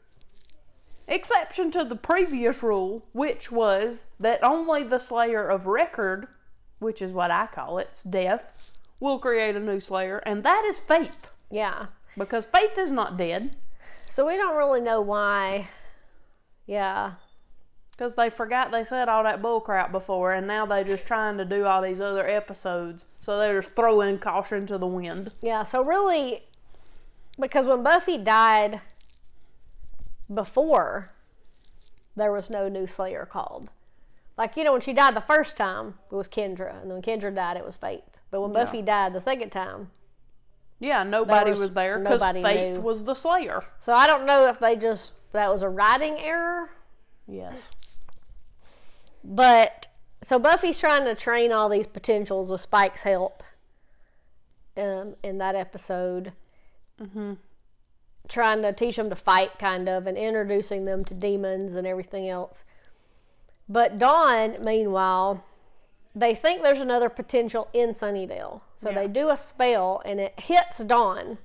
Exception to the previous rule, which was that only the Slayer of record, which is what I call it, death, will create a new Slayer, and that is Faith. Yeah. Because Faith is not dead. So we don't really know why. Yeah. Because they forgot they said all that bullcrap before, and now they're just trying to do all these other episodes. So they're just throwing caution to the wind. Yeah, so really, because when Buffy died before, there was no new Slayer called. Like, when she died the first time, it was Kendra. And then when Kendra died, it was Faith. But when Buffy died the second time, yeah, nobody was there because Faith knew. was the Slayer. So I don't know if that was a writing error. Yes. But, so Buffy's trying to train all these potentials with Spike's help in that episode. Mm-hmm. Trying to teach them to fight, kind of, and introducing them to demons and everything else. But Dawn, meanwhile, they think there's another potential in Sunnydale. So they do a spell, and it hits Dawn.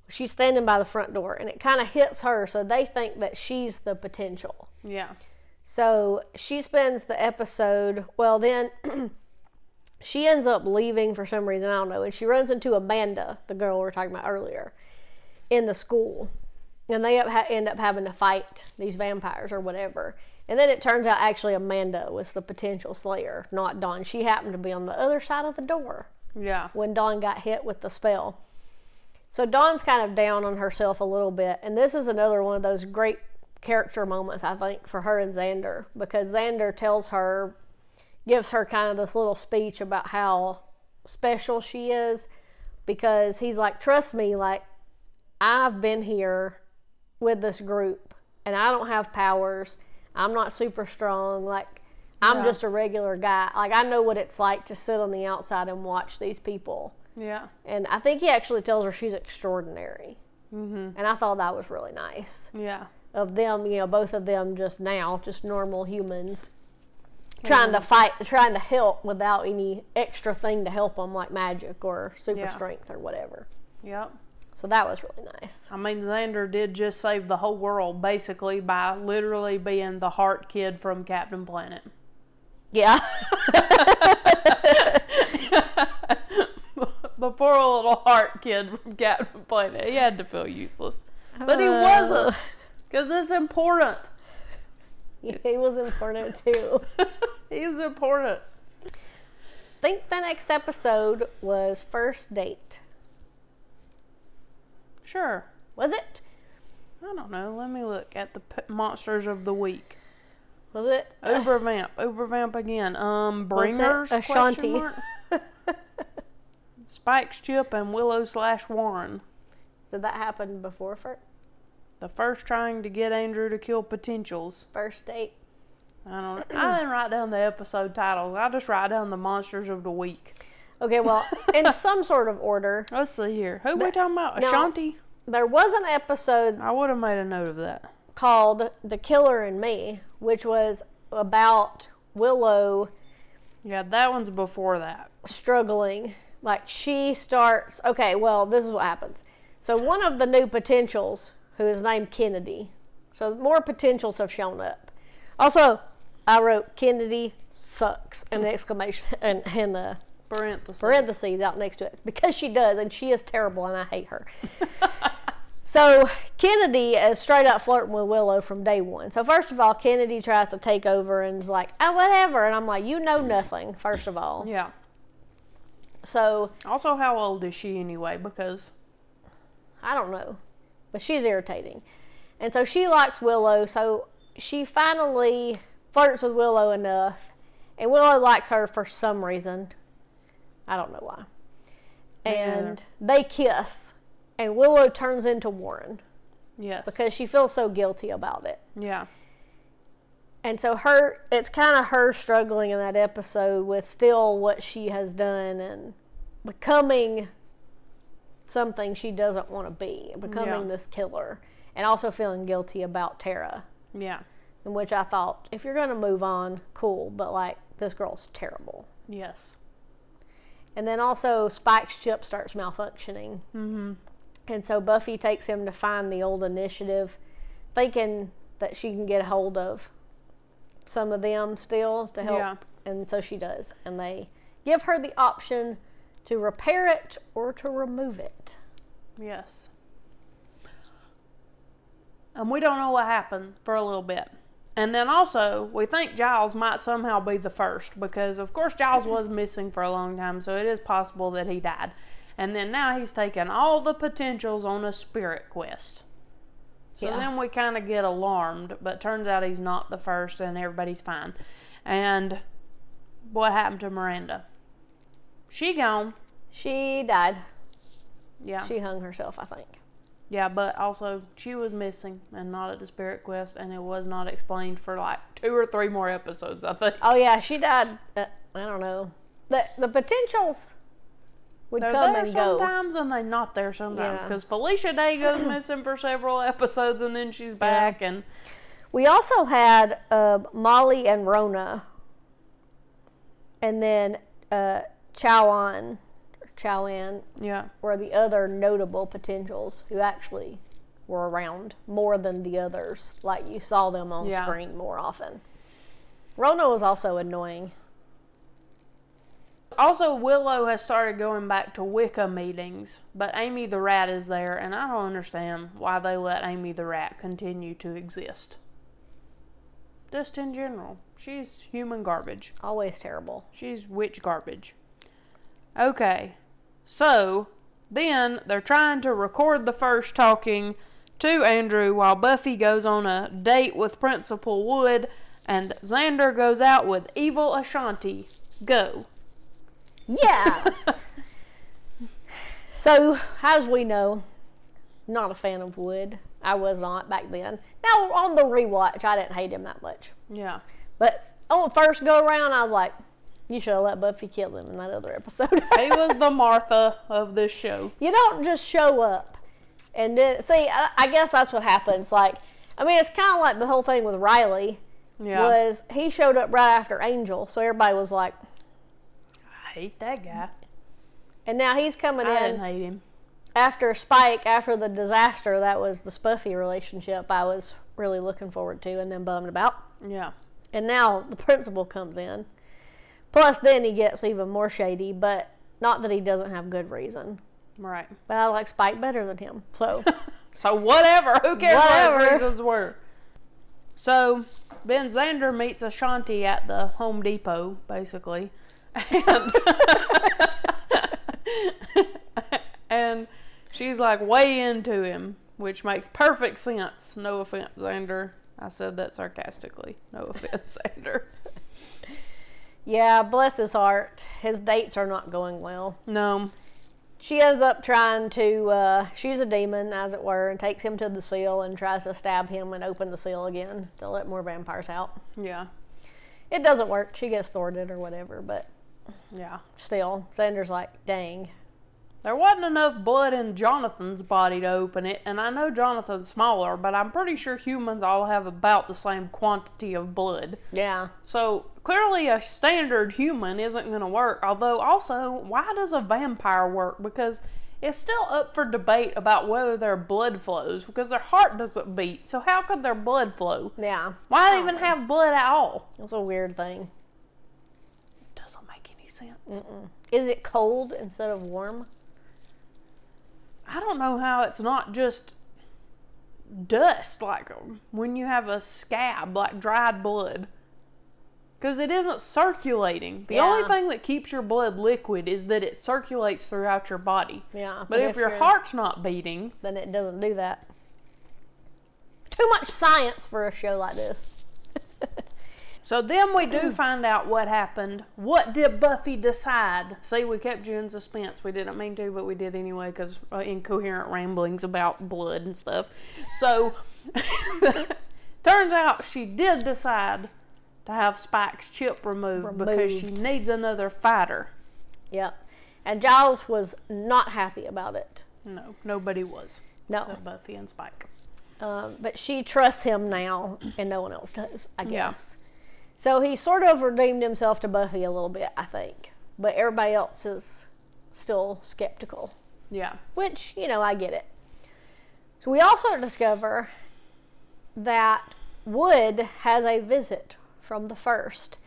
She's standing by the front door, and it kind of hits her, so they think that she's the potential. Yeah. So she spends the episode, well then, she ends up leaving for some reason, I don't know, and she runs into Amanda, the girl we were talking about earlier. in the school. And they end up having to fight these vampires or whatever. And then it turns out actually Amanda was the potential slayer, not Dawn. She happened to be on the other side of the door. Yeah. When Dawn got hit with the spell. So Dawn's kind of down on herself a little bit. And this is another one of those great character moments, I think, for her and Xander. Because Xander gives her kind of this little speech about how special she is. Because he's like, trust me, like, I've been here with this group. And I don't have powers. I'm not super strong. Like, I'm just a regular guy. Like, I know what it's like to sit on the outside and watch these people. Yeah. And I think he actually tells her she's extraordinary. Mm-hmm. And I thought that was really nice. Yeah. Of them, both of them just normal humans. Trying to fight, trying to help without any extra thing to help them, like magic or super strength or whatever. Yep. So that was really nice. I mean, Xander did just save the whole world, basically, by literally being the heart kid from Captain Planet. Yeah. The poor little heart kid from Captain Planet. He had to feel useless. But he wasn't. Because it's important. Yeah, he was important too. He's important. I think the next episode was First Date. Sure. Was it? I don't know. Let me look at the monsters of the week. Was it? Ubervamp again. Bringers? Ashanti. Spike's Chip and Willow/Warren. Did that happen before The first trying to get Andrew to kill potentials. First Date? I don't know. I didn't write down the episode titles. I just write down the monsters of the week. Okay, well, in some sort of order. Let's see here. Who are we talking about? Ashanti? There was an episode. I would have made a note of that. Called The Killer and Me, which was about Willow. Yeah, that one's before that. Struggling. Like, she starts. Okay, well, this is what happens. So, one of the new potentials, who is named Kennedy. So, more potentials have shown up. Also, I wrote Kennedy sucks, an exclamation, and parentheses out next to it. Because she does, and she is terrible, and I hate her. So, Kennedy is straight up flirting with Willow from day one. So, first of all, Kennedy tries to take over and is like, oh, whatever. And I'm like, you know nothing, first of all. Yeah. So. Also, how old is she anyway? Because. I don't know. But she's irritating. And so, she likes Willow. So, she finally flirts with Willow enough. And Willow likes her for some reason. I don't know why. And they kiss. And Willow turns into Warren. Yes. Because she feels so guilty about it. Yeah. And so it's kind of her struggling in that episode with still what she has done and becoming something she doesn't want to be. Becoming this killer. And also feeling guilty about Tara. Yeah. In which I thought, if you're going to move on, cool. But, like, this girl's terrible. Yes. And then also Spike's chip starts malfunctioning. Mm-hmm. And so Buffy takes him to find the old initiative, thinking that she can get a hold of some of them still to help. Yeah. And so she does. And they give her the option to repair it or to remove it. Yes. And we don't know what happened for a little bit. And then also, we think Giles might somehow be the first because, of course, Giles was missing for a long time, so it is possible that he died. And then now he's taken all the potentials on a spirit quest. So then we kind of get alarmed, but turns out he's not the first and everybody's fine. And what happened to Miranda? She gone. She died. Yeah. She hung herself, I think. Yeah, but also she was missing and not at the spirit quest, and it was not explained for like 2 or 3 more episodes, I think. Oh yeah, she died. I don't know. The potentials would they're come there and go. Sometimes and they're not there sometimes because Felicia Day goes missing for several episodes and then she's back. And we also had Molly and Rona, and then Chowan were the other notable potentials who actually were around more than the others. Like you saw them on screen more often. Rona was also annoying. Also, Willow has started going back to Wicca meetings, but Amy the Rat is there, and I don't understand why they let Amy the Rat continue to exist. Just in general. She's human garbage. Always terrible. She's witch garbage. Okay. So, then they're trying to record the first talking to Andrew while Buffy goes on a date with Principal Wood, and Xander goes out with Evil Ashanti. Go. Yeah. So, as we know, not a fan of Wood. I was not back then. Now, on the rewatch, I didn't hate him that much. Yeah. But on the first go around, I was like, you should have let Buffy kill him in that other episode. He was the Martha of this show. You don't just show up and see, I guess that's what happens. Like, I mean, it's kind of like the whole thing with Riley. Yeah. Was he showed up right after Angel, so everybody was like, I hate that guy. And now he's coming I in. didn't hate him. After Spike, after the disaster that was the Spuffy relationship, I was really looking forward to and then bummed about. Yeah. And now the principal comes in. Plus, then he gets even more shady, but not that he doesn't have good reason. Right. But I like Spike better than him, so. So whatever. Who cares Whatever. what his reasons were? So, then Xander meets Ashanti at the Home Depot, basically. And, and she's like way into him, which makes perfect sense. No offense, Xander. I said that sarcastically. No offense, Xander. Yeah, bless his heart. His dates are not going well. No. She ends up trying to, she's a demon, as it were, and takes him to the seal and tries to stab him and open the seal again to let more vampires out. Yeah. It doesn't work. She gets thwarted or whatever, but Yeah. still, Xander's like, dang. There wasn't enough blood in Jonathan's body to open it, and I know Jonathan's smaller, but I'm pretty sure humans all have about the same quantity of blood. Yeah. So, clearly a standard human isn't going to work, although also, why does a vampire work? Because it's still up for debate about whether their blood flows, because their heart doesn't beat, so how could their blood flow? Yeah. Why even have blood at all? It's a weird thing. Doesn't make any sense. Mm-mm. Is it cold instead of warm? I don't know how it's not just dust, like when you have a scab, like dried blood. Because it isn't circulating. The only thing that keeps your blood liquid is that it circulates throughout your body. Yeah. But if your heart's not beating, then it doesn't do that. Too much science for a show like this. So then we do find out what happened. What did Buffy decide? See, we kept you in suspense. We didn't mean to, but we did anyway because incoherent ramblings about blood and stuff. So, turns out she did decide to have Spike's chip removed because she needs another fighter. Yep. And Giles was not happy about it. No, nobody was. No. Except Buffy and Spike. But she trusts him now, and no one else does, I guess. Yeah. So he sort of redeemed himself to Buffy a little bit, I think. But everybody else is still skeptical. Yeah. Which, I get it. So we also discover that Wood has a visit from the first.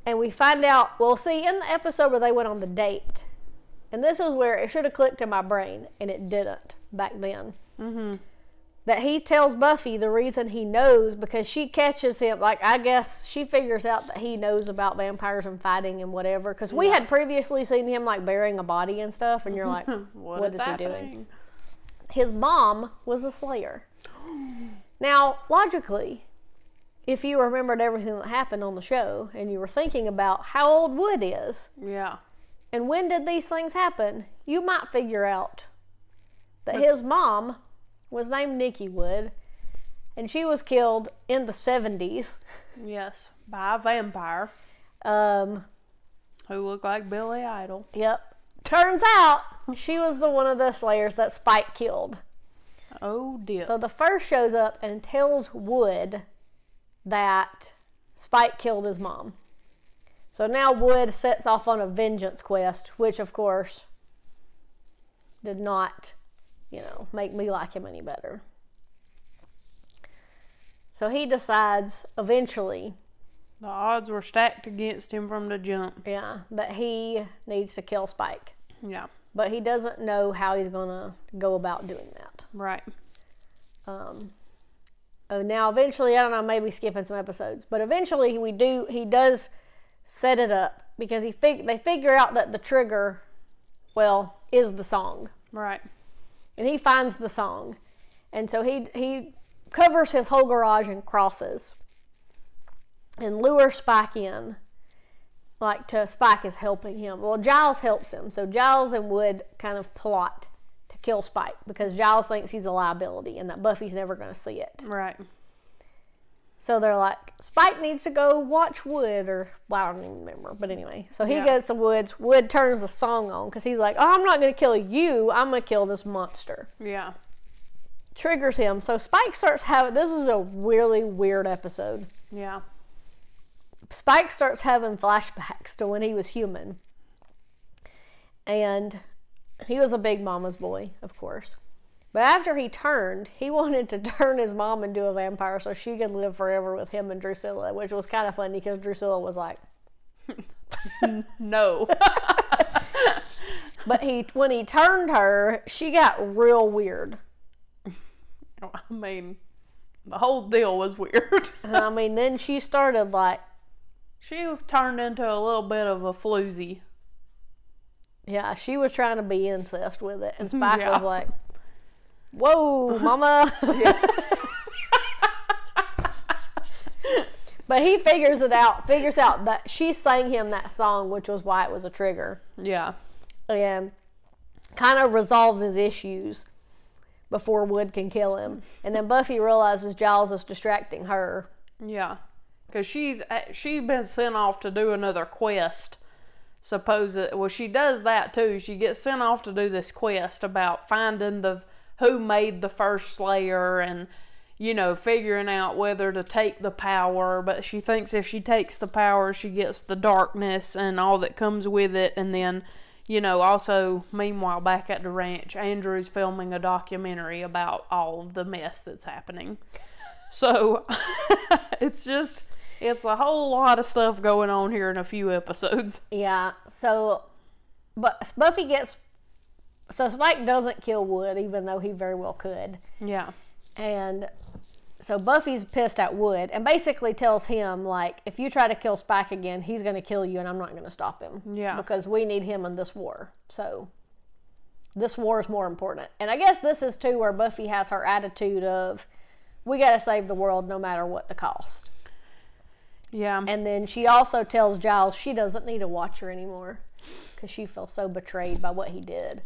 And we find out, in the episode where they went on the date, and this is where it should have clicked in my brain, and it didn't back then. Mm-hmm. That he tells Buffy the reason he knows, because she catches him, I guess she figures out that he knows about vampires and fighting and whatever, because we had previously seen him, burying a body and stuff, and you're like, what is he doing? His mom was a slayer. Now, logically, if you remembered everything that happened on the show, and you were thinking about how old Wood is, and when did these things happen, you might figure out that his mom was named Nikki Wood, and she was killed in the 70s. Yes, by a vampire. Who looked like Billy Idol. Yep. Turns out, she was one of the slayers that Spike killed. Oh, dear. So the first shows up and tells Wood that Spike killed his mom. So now Wood sets off on a vengeance quest, which, of course, did not make me like him any better. So he decides eventually The odds were stacked against him from the jump. Yeah, but he needs to kill Spike. Yeah. But he doesn't know how he's going to go about doing that. Right. Now, eventually, I don't know, maybe skipping some episodes, but eventually he does set it up because they figure out that the trigger, well, is the song. Right. And he finds the song. And so he covers his whole garage in crosses and lures Spike in. Spike is helping him. Well, Giles helps him. So Giles and Wood kind of plot to kill Spike because Giles thinks he's a liability and that Buffy's never going to see it. Right. So they're like, Spike needs to go watch Wood, I don't even remember. But anyway, so he goes to Wood's. Wood turns the song on because he's like, oh, I'm not going to kill you. I'm going to kill this monster. Yeah. Triggers him. So Spike starts having, this is a really weird episode. Yeah. Spike starts having flashbacks to when he was human. And he was a big mama's boy, of course. But after he turned, he wanted to turn his mom into a vampire so she could live forever with him and Drusilla, which was kind of funny because Drusilla was like, no. But when he turned her, she got real weird. I mean, the whole deal was weird. Then she started she turned into a little bit of a floozy. Yeah, she was trying to be incest with it. And Spike was like, whoa, mama. But he figures out that she sang him that song, which was why it was a trigger. Yeah. And kind of resolves his issues before Wood can kill him. And then Buffy realizes Giles is distracting her. Yeah. Because she's been sent off to do another quest. Well, she does that too. She gets sent off to do this quest about finding who made the first Slayer and, figuring out whether to take the power. But she thinks if she takes the power, she gets the darkness and all that comes with it. And then, also, meanwhile, back at the ranch, Andrew's filming a documentary about all of the mess that's happening. So, it's a whole lot of stuff going on here in a few episodes. Yeah, so Spike doesn't kill Wood, even though he very well could. Yeah. And so Buffy's pissed at Wood and basically tells him, if you try to kill Spike again, he's going to kill you and I'm not going to stop him. Yeah. Because we need him in this war. So this war is more important. And I guess this is, too, where Buffy has her attitude of, we got to save the world no matter what the cost. Yeah. And then she also tells Giles she doesn't need a watcher anymore because she feels so betrayed by what he did.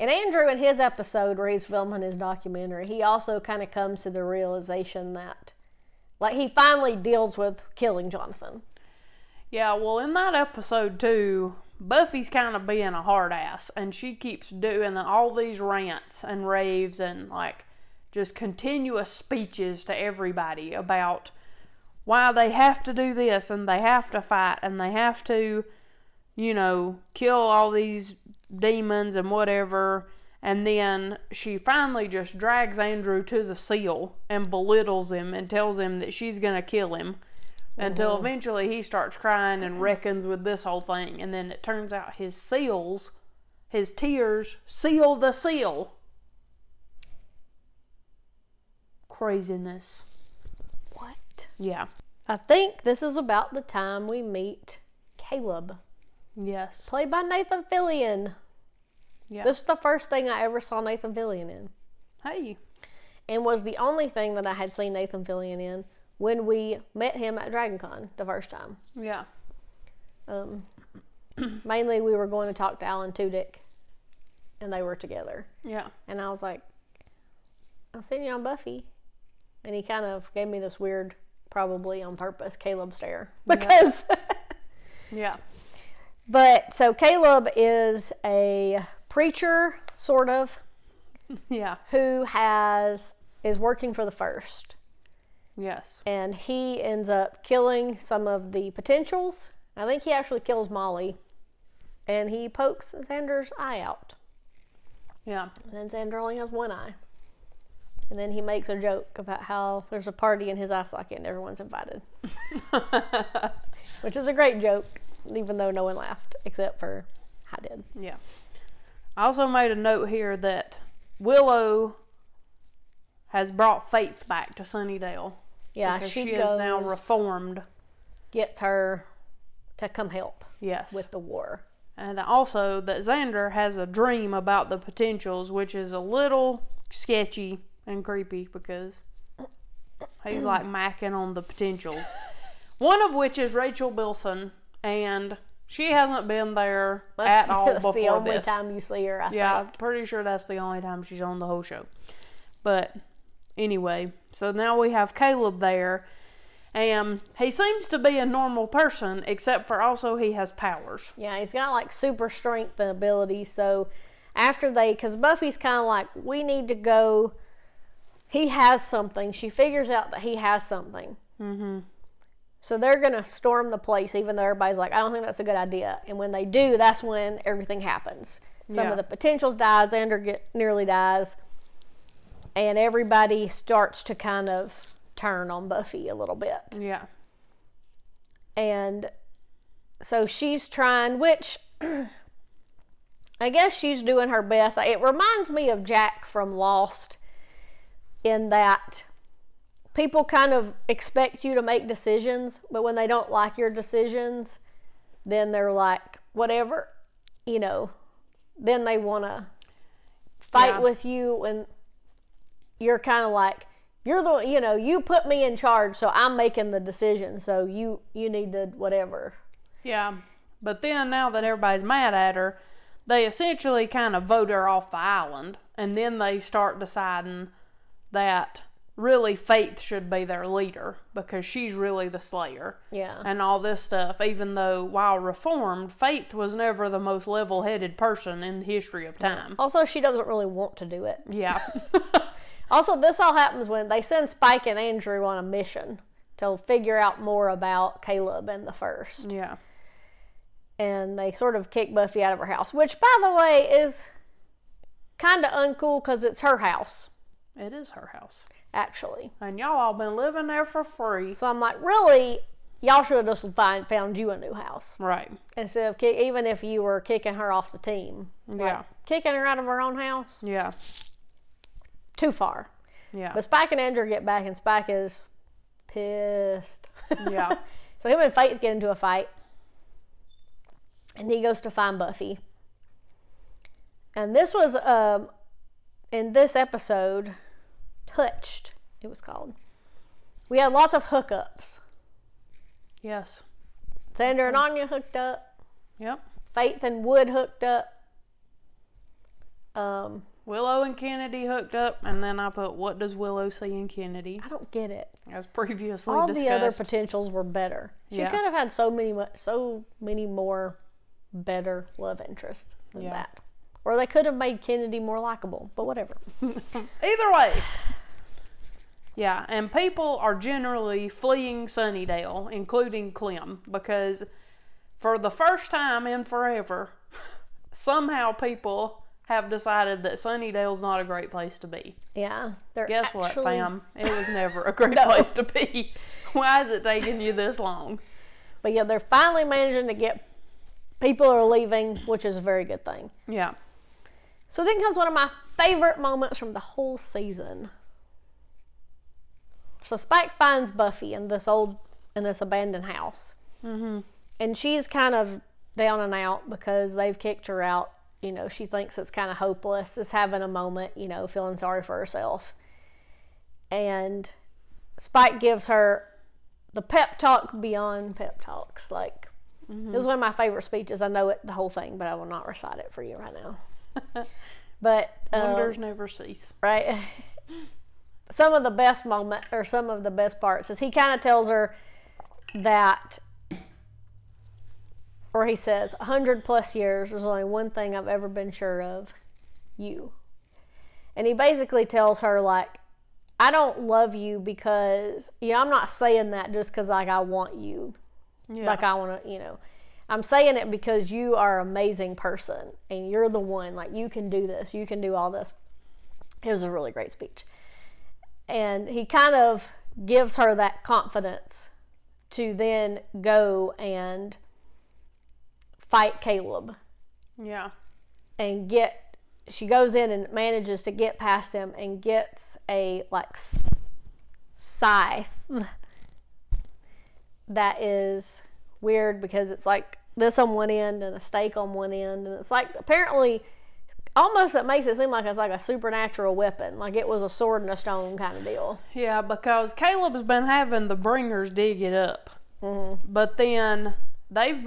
And Andrew, in his episode where he's filming his documentary, he also kind of comes to the realization that, he finally deals with killing Jonathan. Yeah, well, in that episode, too, Buffy's kind of being a hard ass, and she keeps doing all these rants and raves and, just continuous speeches to everybody about why they have to do this and they have to fight and they have to, kill all these demons and whatever. And then she finally just drags Andrew to the seal and belittles him and tells him that she's going to kill him until eventually he starts crying and reckons with this whole thing. And then it turns out his tears seal the seal. Craziness. What? Yeah. I think this is about the time we meet Caleb. Yes. Played by Nathan Fillion. Yeah. This is the first thing I ever saw Nathan Fillion in. Hey. And was the only thing that I had seen Nathan Fillion in when we met him at DragonCon the first time. Yeah. Mainly we were going to talk to Alan Tudyk and they were together. Yeah. And I was like, I've seen you on Buffy. And he kind of gave me this weird, probably on purpose, Caleb stare. Because... Yeah. But, so Caleb is a preacher, sort of. Yeah. Who is working for the First. Yes. And he ends up killing some of the potentials. I think he actually kills Molly. And he pokes Xander's eye out. Yeah. And then Xander only has one eye. And then he makes a joke about how there's a party in his ice socket and everyone's invited. Which is a great joke, even though no one laughed, except for I did. Yeah. I also made a note here that Willow has brought Faith back to Sunnydale. Yeah, because she is now reformed. Gets her to come help. Yes. With the war. And also that Xander has a dream about the potentials, which is a little sketchy and creepy because he's like macking on the potentials. One of which is Rachel Bilson, and she hasn't been there at all before this. That's the only time you see her, I think. I'm pretty sure that's the only time she's on the whole show. But anyway, so now we have Caleb there, and he seems to be a normal person, except for also he has powers. Yeah, he's got like super strength and ability, so after because Buffy's kind of like, we need to go, he has something. She figures out that he has something. Mm-hmm. So they're going to storm the place, even though everybody's like, I don't think that's a good idea. And when they do, that's when everything happens. Some of the potentials die, Xander nearly dies, and everybody starts to kind of turn on Buffy a little bit. Yeah. And so she's trying, which I guess she's doing her best. It reminds me of Jack from Lost in that people kind of expect you to make decisions, but when they don't like your decisions, then they're like, whatever, then they want to fight with you, and you're kind of like, you're the, you put me in charge, so I'm making the decision, so you need to whatever. Yeah, but then now that everybody's mad at her, they essentially kind of vote her off the island, and then they start deciding that really Faith should be their leader because she's really the slayer. Yeah. And all this stuff, even though while reformed, Faith was never the most level-headed person in the history of time. Also, she doesn't really want to do it. Yeah. Also, this all happens when they send Spike and Andrew on a mission to figure out more about Caleb and the First. Yeah. And they sort of kick Buffy out of her house, which, by the way, is kind of uncool because it's her house. It is her house. Actually. And y'all all been living there for free. So I'm like, really, y'all should have just found you a new house. Right. Instead of, even if you were kicking her off the team. Yeah. Kicking her out of her own house. Yeah. Too far. Yeah. But Spike and Andrew get back, and Spike is pissed. Yeah. So him and Faith get into a fight. And he goes to find Buffy. And this was, in this episode, Touched, it was called. We had lots of hookups. Yes. Xander and Anya hooked up. Yep. Faith and Wood hooked up. Willow and Kennedy hooked up, and then I put, what does Willow see in Kennedy? I don't get it. As previously All discussed. the other potentials were better. She Yeah. could have had so many more better love interests than that. Or they could have made Kennedy more likable, but whatever. Either way. Yeah, and people are generally fleeing Sunnydale, including Clem, because for the first time in forever, somehow people have decided that Sunnydale's not a great place to be. Yeah. Guess what, fam? It was never a great place to be. Why is it taking you this long? But yeah, they're finally managing to get, people are leaving, which is a very good thing. Yeah. So then comes one of my favorite moments from the whole season. So Spike finds Buffy in this abandoned house. Mm-hmm. And she's kind of down and out because they've kicked her out. She thinks it's kind of hopeless. Is having a moment, feeling sorry for herself. And Spike gives her the pep talk beyond pep talks. Like, It was one of my favorite speeches. I know the whole thing, but I will not recite it for you right now. But wonders never cease. Right? Some of the best some of the best parts is he kind of tells her that, or he says, 100+ years, there's only one thing I've ever been sure of, you. And he basically tells her, like, I don't love you because, I'm not saying that just because, like, I want you. Yeah. Like, I want to, I'm saying it because you are an amazing person and you're the one, like, you can do this, you can do all this. It was a really great speech. And he kind of gives her that confidence to then go and fight Caleb. Yeah. And she goes in and manages to get past him and gets a, like, scythe that is weird because it's like this on one end and a stake on one end, and it's like, apparently, almost it makes it seem like it's like a supernatural weapon, like it was a sword and a stone kind of deal. Yeah, because Caleb's been having the bringers dig it up. Mm-hmm. But then they've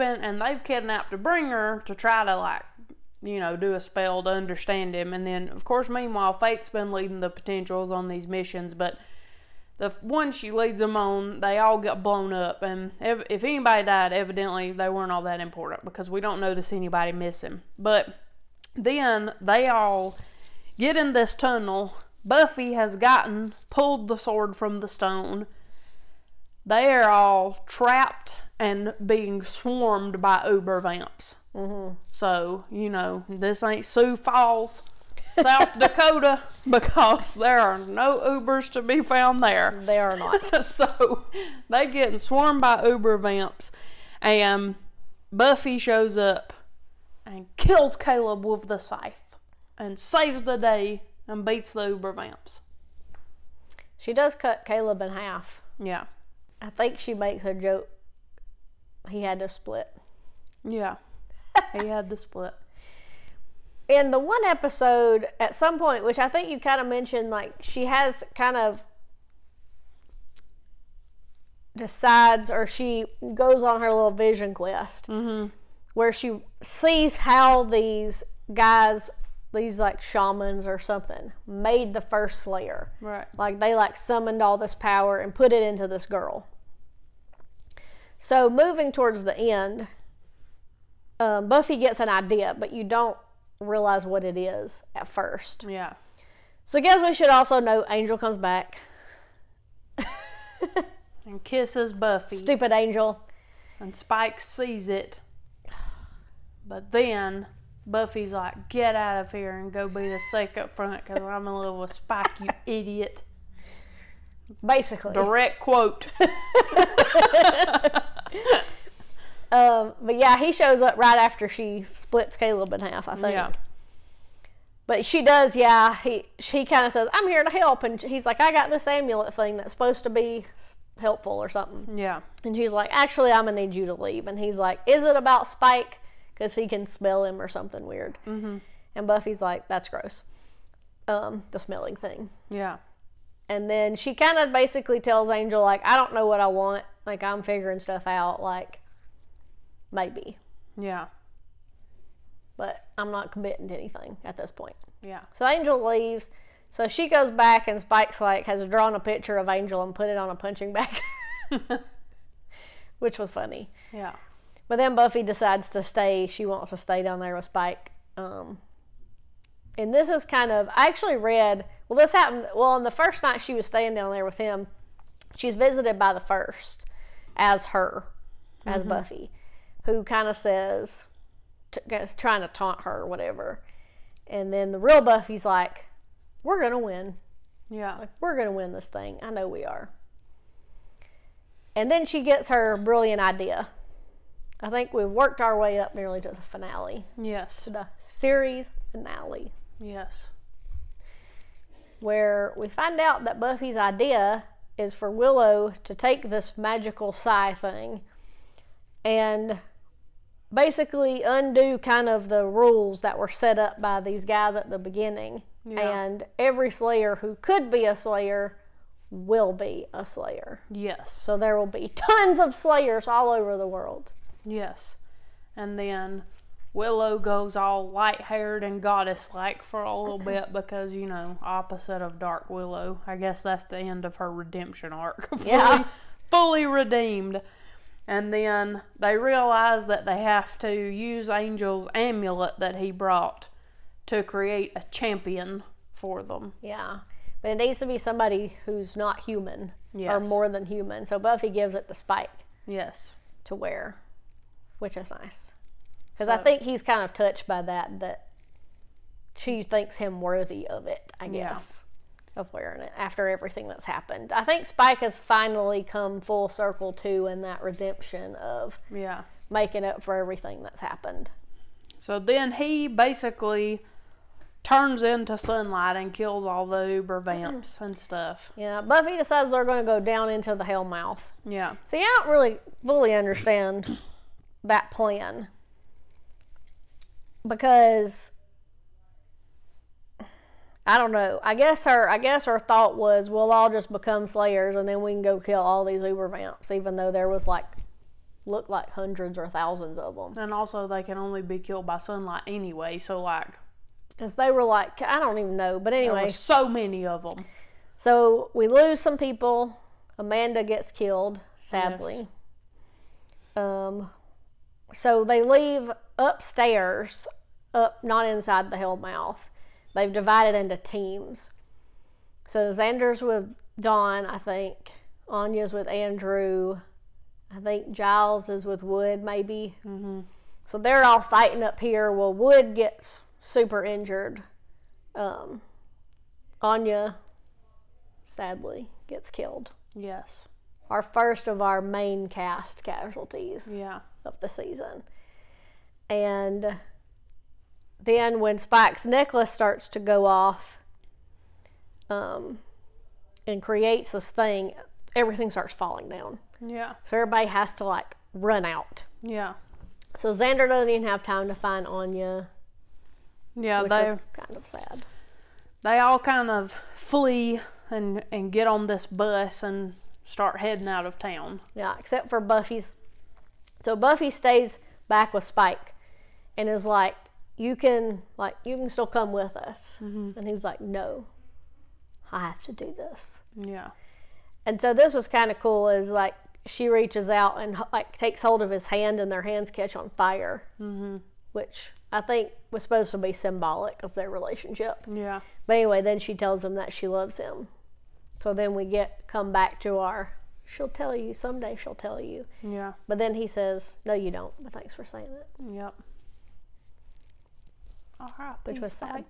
kidnapped the bringer to try to, like, do a spell to understand him. And then, of course, meanwhile, Fate's been leading the potentials on these missions, but the one she leads them on, they all get blown up. And if anybody died, evidently they weren't all that important because we don't notice anybody missing. But then they all get in this tunnel. Buffy has pulled the sword from the stone. They are all trapped and being swarmed by uber vamps. Mm-hmm. So, this ain't Sioux Falls, South Dakota, because there are no Ubers to be found there. They are not. So, they getting swarmed by uber vamps, and Buffy shows up and kills Caleb with the scythe and saves the day and beats the uber vamps. She does cut Caleb in half. Yeah. I think she makes a joke. He had to split. Yeah. He had to split. In the one episode, at some point, which I think you kind of mentioned, like, she has kind of decides, or she goes on her little vision quest, mm-hmm. where she sees how these guys, these, like, shamans or something, made the first Slayer. Right. Like, they, like, summoned all this power and put it into this girl. So, moving towards the end, Buffy gets an idea, but you don't realize what it is at first. Yeah. So I guess we should also note Angel comes back. And kisses Buffy. Stupid Angel. And Spike sees it. But then Buffy's like, get out of here and go be the sake up front because I'm in love with Spike, you idiot. Basically. Direct quote. But yeah, he shows up right after she splits Caleb in half, I think. Yeah. But she does, yeah. She kind of says, I'm here to help. And he's like, I got this amulet thing that's supposed to be helpful or something. Yeah. And she's like, actually, I'm going to need you to leave. And he's like, is it about Spike? Because he can smell him or something weird. Mm-hmm. And Buffy's like, that's gross. The smelling thing. Yeah. And then she kind of basically tells Angel, like, I don't know what I want. Like, I'm figuring stuff out. Like, maybe. Yeah. But I'm not committing to anything at this point. Yeah. So Angel leaves. So she goes back and Spike's like has drawn a picture of Angel and put it on a punching bag. Which was funny. Yeah. But then Buffy decides to stay. She wants to stay down there with Spike. And this is kind of, I actually read, this happened, on the first night she was staying down there with him, she's visited by the first as her, as Buffy, who kind of says, is trying to taunt her or whatever. And then the real Buffy's like, we're going to win. Yeah. Like, we're going to win this thing. I know we are. And then she gets her brilliant idea. I think we've worked our way up nearly to the finale. Yes. To the series finale. Yes. Where we find out that Buffy's idea is for Willow to take this magical psi thing and basically undo kind of the rules that were set up by these guys at the beginning. Yeah. And every Slayer who could be a Slayer will be a Slayer. Yes. So there will be tons of Slayers all over the world. Yes. And then Willow goes all light-haired and goddess-like for a little bit because, opposite of Dark Willow. I guess that's the end of her redemption arc. Fully redeemed. And then they realize that they have to use Angel's amulet that he brought to create a champion for them. Yeah. But it needs to be somebody who's not human. Yes. Or more than human. So Buffy gives it to Spike. Yes. To wear. Which is nice. Because I think he's kind of touched by that she thinks him worthy of it, I guess. of wearing it after everything that's happened. I think Spike has finally come full circle too in that redemption of making up for everything that's happened. So then he basically turns into sunlight and kills all the Uber vamps and stuff. Yeah, Buffy decides they're going to go down into the Hellmouth. Yeah. See, I don't really fully understand that plan. Because I don't know. I guess her thought was, we'll all just become slayers and then we can go kill all these Uber vamps, even though there was looked like hundreds or thousands of them. And also they can only be killed by sunlight anyway, so because they were I don't even know, but anyway. There were so many of them. So we lose some people. Amanda gets killed, sadly. Yes. So they leave upstairs, not inside the Hellmouth. They've divided into teams. So Xander's with Dawn, I think. Anya's with Andrew. I think Giles is with Wood, maybe. Mm-hmm. So they're all fighting up here. Well, Wood gets super injured. Anya, sadly, gets killed. Yes. Our first of our main cast casualties of the season. And then when Spike's necklace starts to go off and creates this thing, everything starts falling down. Yeah. So everybody has to run out. Yeah. So Xander doesn't even have time to find Anya. Yeah, which is kind of sad. They all kind of flee and get on this bus and start heading out of town. Yeah, except for Buffy's. So Buffy stays back with Spike and is like, you can still come with us. Mm-hmm. And he's like, no, I have to do this. Yeah. And so this was kind of cool, is she reaches out and takes hold of his hand and their hands catch on fire. Mm-hmm. Which I think was supposed to be symbolic of their relationship. Yeah. But anyway, then she tells him that she loves him. So then we come back to she'll tell you, someday she'll tell you. Yeah. But then he says, no you don't, but thanks for saying it. Yep. Alright, which was Spike. sad.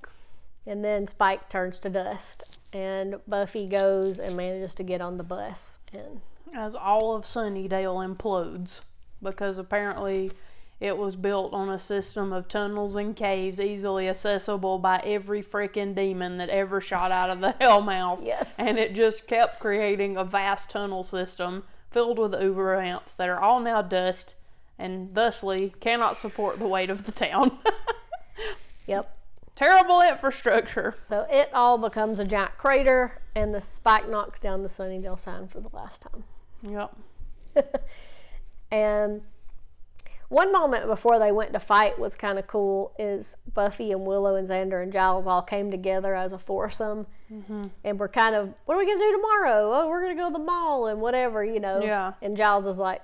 And then Spike turns to dust and Buffy goes and manages to get on the bus. And as all of Sunnydale implodes, because apparently it was built on a system of tunnels and caves easily accessible by every freaking demon that ever shot out of the Hellmouth. Yes. And it just kept creating a vast tunnel system filled with Uber amps that are all now dust and thusly cannot support the weight of the town. Yep. Terrible infrastructure. So it all becomes a giant crater and the Spike knocks down the Sunnydale sign for the last time. Yep. And one moment before they went to fight was kind of cool, is Buffy and Willow and Xander and Giles all came together as a foursome. Mm-hmm. And we're kind of, what are we going to do tomorrow? Oh, we're going to go to the mall and whatever, Yeah. And Giles is like,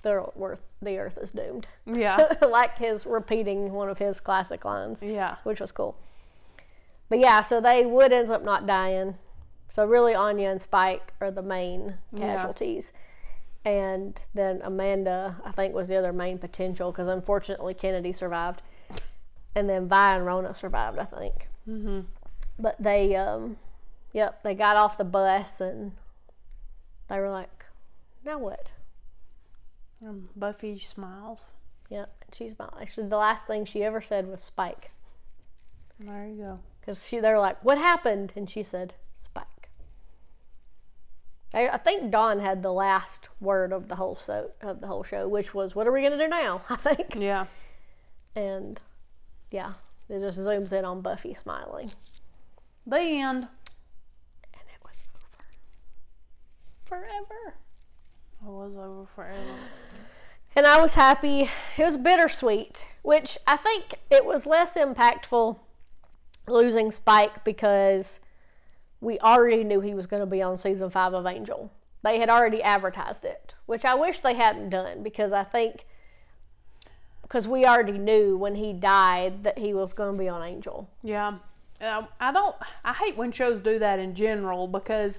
the earth is doomed. Yeah. Like repeating one of his classic lines. Yeah. Which was cool. But yeah, so Wood ends up not dying. So really Anya and Spike are the main casualties. And then Amanda, I think, was the other main potential, because unfortunately Kennedy survived. And then Vi and Rona survived, I think. Mm-hmm. But they got off the bus and they were like, now what? Buffy smiles. Yep, and she smiled. Actually, the last thing she ever said was Spike. There you go. Because they were like, what happened? And she said, Spike. I think Dawn had the last word of the whole show, which was, what are we going to do now? I think. Yeah. And yeah, it just zooms in on Buffy smiling. The end. And it was over. Forever. It was over forever. And I was happy. It was bittersweet, which I think it was less impactful losing Spike because we already knew he was going to be on season 5 of Angel. They had already advertised it, which I wish they hadn't done, because I think we already knew when he died that he was going to be on Angel. Yeah. I hate when shows do that in general, because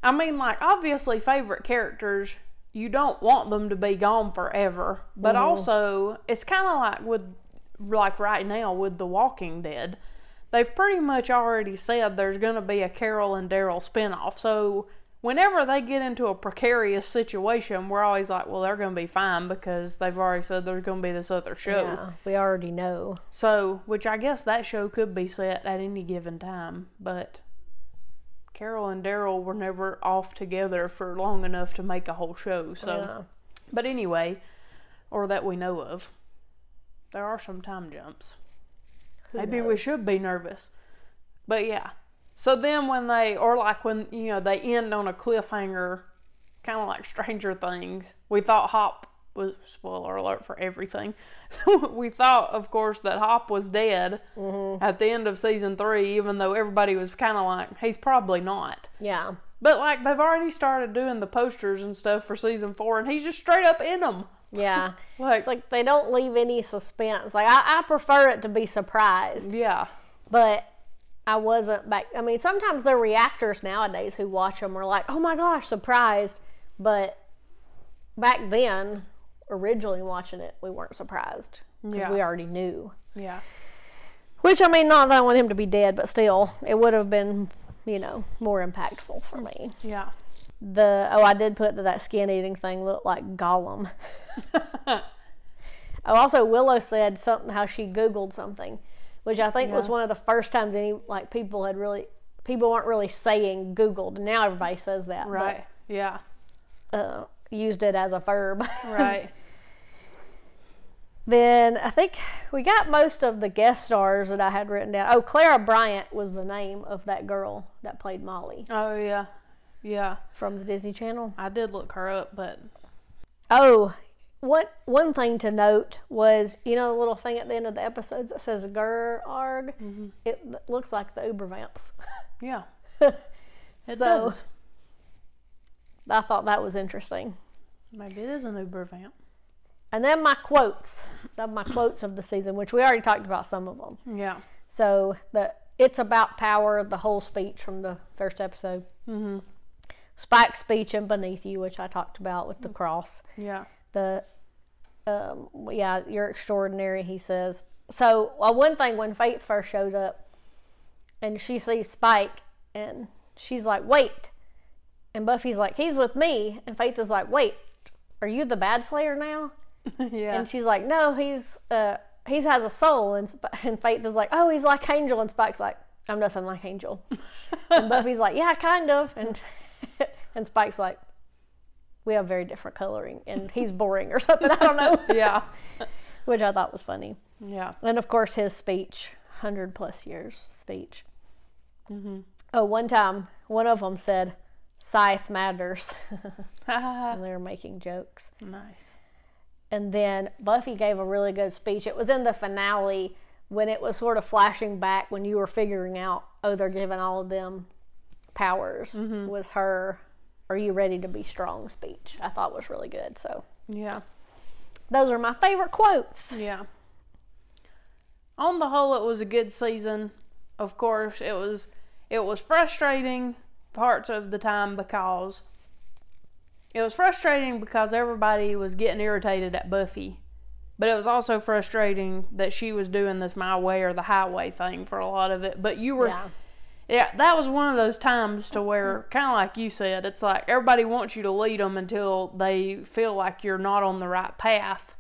I mean, obviously favorite characters, you don't want them to be gone forever, but also it's kind of like with like right now with The Walking Dead, they've pretty much already said there's going to be a Carol and Daryl spinoff. So whenever they get into a precarious situation, we're always like, well, they're going to be fine because they've already said there's going to be this other show. Yeah, we already know. So, which I guess that show could be set at any given time, but Carol and Daryl were never off together for long enough to make a whole show. So, Yeah. But anyway, or that we know of, there are some time jumps. Maybe we should be nervous. But yeah. So then when they end on a cliffhanger, kind of like Stranger Things, we thought Hop was, spoiler alert for everything, we thought, of course, that Hop was dead at the end of season 3, even though everybody was kind of like, he's probably not. Yeah. But like, they've already started doing the posters and stuff for season 4, and he's just straight up in them. Yeah. It's like they don't leave any suspense. Like, I prefer it to be surprised. Yeah. But I wasn't back. I mean, sometimes the reactors nowadays who watch them are like, oh my gosh, surprised. But back then, originally watching it, we weren't surprised. Because we already knew. Yeah. Which, I mean, not that I want him to be dead, but still, it would have been, more impactful for me. Yeah. I did put that skin eating thing looked like Gollum. Also, Willow said something, how she Googled something, which I think was one of the first times people weren't really saying Googled. Now everybody says that. Right. But, used it as a verb. Right. Then I think we got most of the guest stars that I had written down. Oh, Clara Bryant was the name of that girl that played Molly. Oh, yeah. Yeah. From the Disney Channel. I did look her up, but... Oh, one thing to note was, the little thing at the end of the episodes that says Gur-Arg? Mm-hmm. It looks like the Ubervamps. Yeah. It does. I thought that was interesting. Maybe it is an Ubervamp. And then my quotes. Some of my quotes of the season, which we already talked about some of them. Yeah. So, It's About Power, the whole speech from the first episode. Mm-hmm. Spike's speech in Beneath You, which I talked about with the cross. Yeah. You're extraordinary, he says. So, one thing, when Faith first shows up, and she sees Spike, and she's like, wait. And Buffy's like, he's with me. And Faith is like, wait, are you the bad slayer now? Yeah. And she's like, no, he has a soul. And Faith is like, oh, he's like Angel. And Spike's like, I'm nothing like Angel. And Buffy's like, yeah, kind of. And Spike's like, we have very different coloring. And he's boring or something. I don't know. Yeah. Which I thought was funny. Yeah. And of course, his speech, 100+ years speech. Mm-hmm. Oh, one time, one of them said, Scythe matters. And they were making jokes. Nice. And then Buffy gave a really good speech. It was in the finale when it was sort of flashing back when you were figuring out, they're giving all of them powers with her, are you ready to be strong speech. I thought was really good. So yeah. Those are my favorite quotes. Yeah. On the whole, it was a good season. Of course, it was frustrating parts of the time because everybody was getting irritated at Buffy. But it was also frustrating that she was doing this my way or the highway thing for a lot of it. But that was one of those times to where, kind of like you said, it's like everybody wants you to lead them until they feel like you're not on the right path,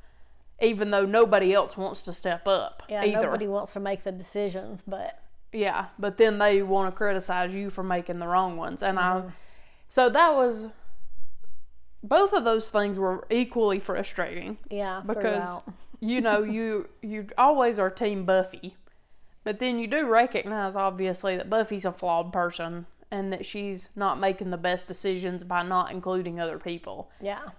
even though nobody else wants to step up either. Nobody wants to make the decisions, but... Yeah, but then they want to criticize you for making the wrong ones. And so that was... Both of those things were equally frustrating. Yeah, because you always are team Buffy, but then you do recognize obviously that Buffy's a flawed person and that she's not making the best decisions by not including other people. Yeah.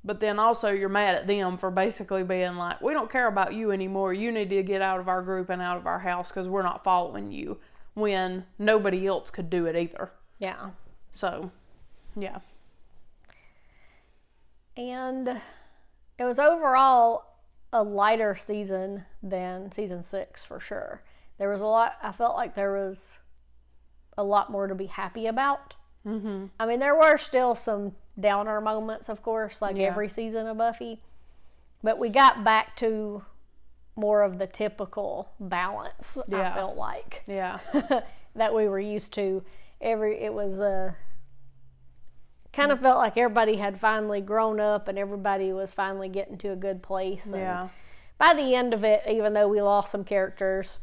But then also you're mad at them for basically being like, we don't care about you anymore. You need to get out of our group and out of our house because we're not following you, when nobody else could do it either. Yeah. So, yeah. And it was overall a lighter season than season 6 for sure. I felt like there was a lot more to be happy about. Mm-hmm. I mean, there were still some downer moments, of course, like every season of Buffy. But we got back to more of the typical balance. I felt like that we were used to. It was kind of felt like everybody had finally grown up and everybody was finally getting to a good place. And by the end of it, even though we lost some characters,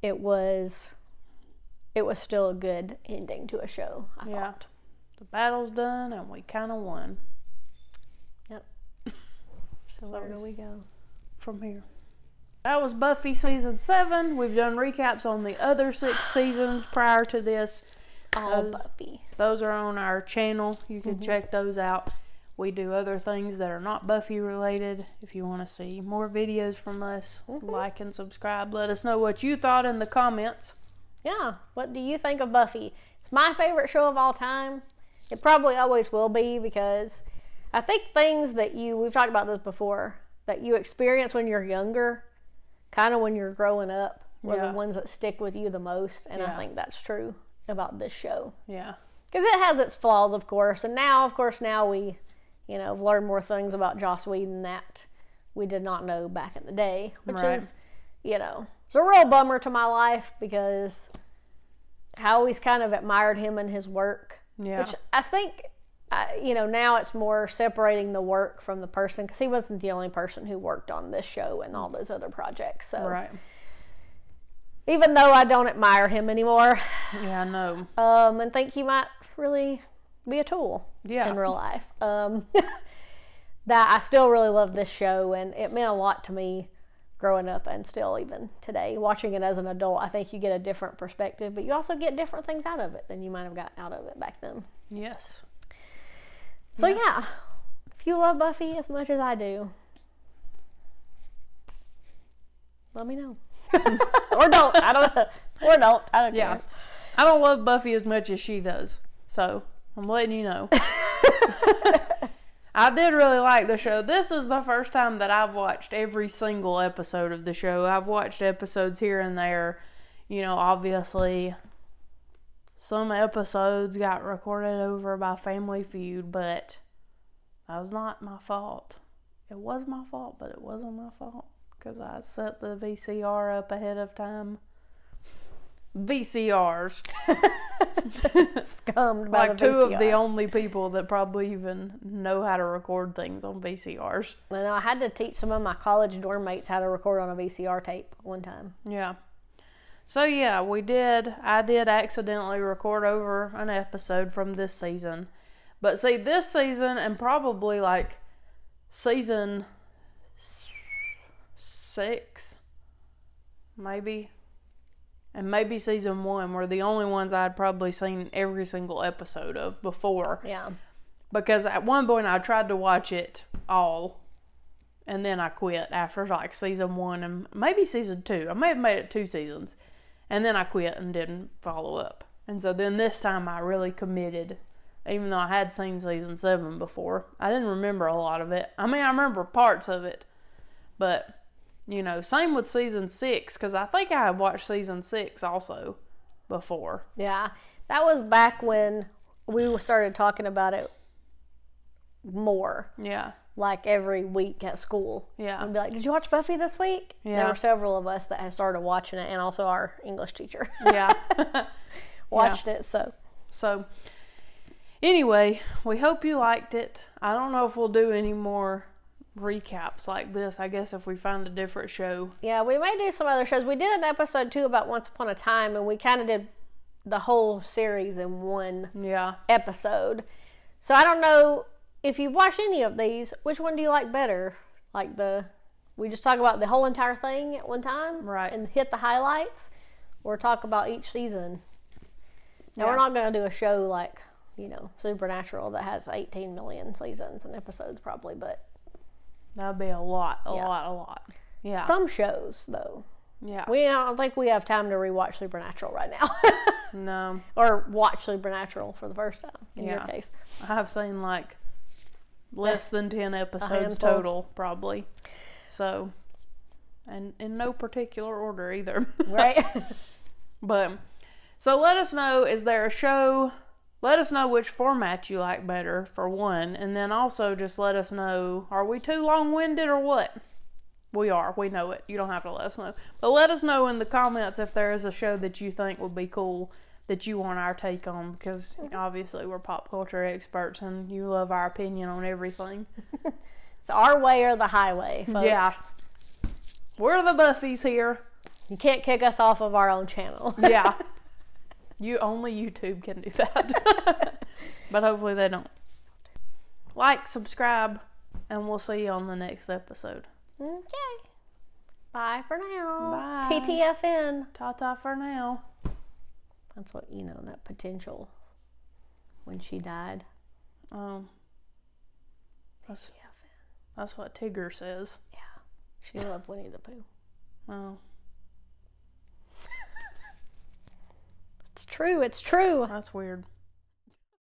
it was still a good ending to a show, I thought. The battle's done and we kind of won. Yep. So where do we go from here? That was Buffy season 7. We've done recaps on the other 6 seasons prior to this. All Buffy. Those are on our channel. You can check those out. We do other things that are not Buffy related. If you want to see more videos from us, like and subscribe. Let us know what you thought in the comments. Yeah, what do you think of Buffy? It's my favorite show of all time. It probably always will be, because I think things that we've talked about this before, that you experience when you're younger, kind of when you're growing up, are the ones that stick with you the most. And I think that's true about this show. Yeah. Because it has its flaws, of course. And now we, have learned more things about Joss Whedon that we did not know back in the day, which is, it's a real bummer to my life, because I always kind of admired him and his work. Yeah. Which I think, now it's more separating the work from the person, because he wasn't the only person who worked on this show and all those other projects. So, even though I don't admire him anymore, I know, and think he might really be a tool in real life, that I still really love this show, and it meant a lot to me growing up, and still even today, watching it as an adult. I think you get a different perspective, but you also get different things out of it than you might have got out of it back then. Yes. So if you love Buffy as much as I do, let me know. Or don't. I don't know. Or don't. I don't care. I don't love Buffy as much as she does, so I'm letting you know. I did really like the show. This is the first time that I've watched every single episode of the show. I've watched episodes here and there. Obviously, some episodes got recorded over by Family Feud, but that was not my fault. It was my fault, but it wasn't my fault, because I set the VCR up ahead of time. VCRs. Scummed by like the two VCR. of the only people that probably even know how to record things on VCRs. Well, I had to teach some of my college dorm mates how to record on a VCR tape one time. Yeah. So we did. I did accidentally record over an episode from this season. But see, this season, and probably like season 6, maybe, and maybe season 1 were the only ones I'd probably seen every single episode of before. Yeah. Because at one point I tried to watch it all, and then I quit after like season 1 and maybe season 2. I may have made it 2 seasons, and then I quit and didn't follow up. And so then this time I really committed, even though I had seen season 7 before. I didn't remember a lot of it. I mean, I remember parts of it, but same with season 6, because I think I had watched season 6 also before. Yeah, that was back when we started talking about it more. Yeah. Like every week at school. Yeah. I'd be like, did you watch Buffy this week? Yeah. There were several of us that had started watching it, and also our English teacher. Yeah. Watched it, So, anyway, we hope you liked it. I don't know if we'll do any more recaps like this, I guess, if we find a different show. Yeah, we may do some other shows. We did an episode too about Once Upon a Time, and we kind of did the whole series in one episode. So I don't know if you've watched any of these, which one do you like better? Like we just talk about the whole entire thing at one time, right, and hit the highlights, or talk about each season. Now we're not going to do a show like Supernatural that has 18 million seasons and episodes probably, but that'd be a lot. Yeah. Some shows, though. Yeah. I don't think we have time to rewatch Supernatural right now. No. Or watch Supernatural for the first time, in your case. I have seen like less than 10 episodes total, probably. So, and in no particular order either. Right. But, so let us know, is there a show... Let us know which format you like better, for one, and then also just let us know, are we too long-winded or what? We are. We know it. You don't have to let us know. But let us know in the comments if there is a show that you think would be cool that you want our take on, because obviously we're pop culture experts and you love our opinion on everything. It's our way or the highway, folks. Yeah. We're the Buffys here. You can't kick us off of our own channel. Yeah. Only YouTube can do that. But hopefully they don't. Like, subscribe, and we'll see you on the next episode. Okay. Bye for now. Bye. TTFN. Ta-ta for now. That's what, that potential when she died. That's what Tigger says. Yeah. She loved Winnie the Pooh. Oh. It's true. It's true. That's weird.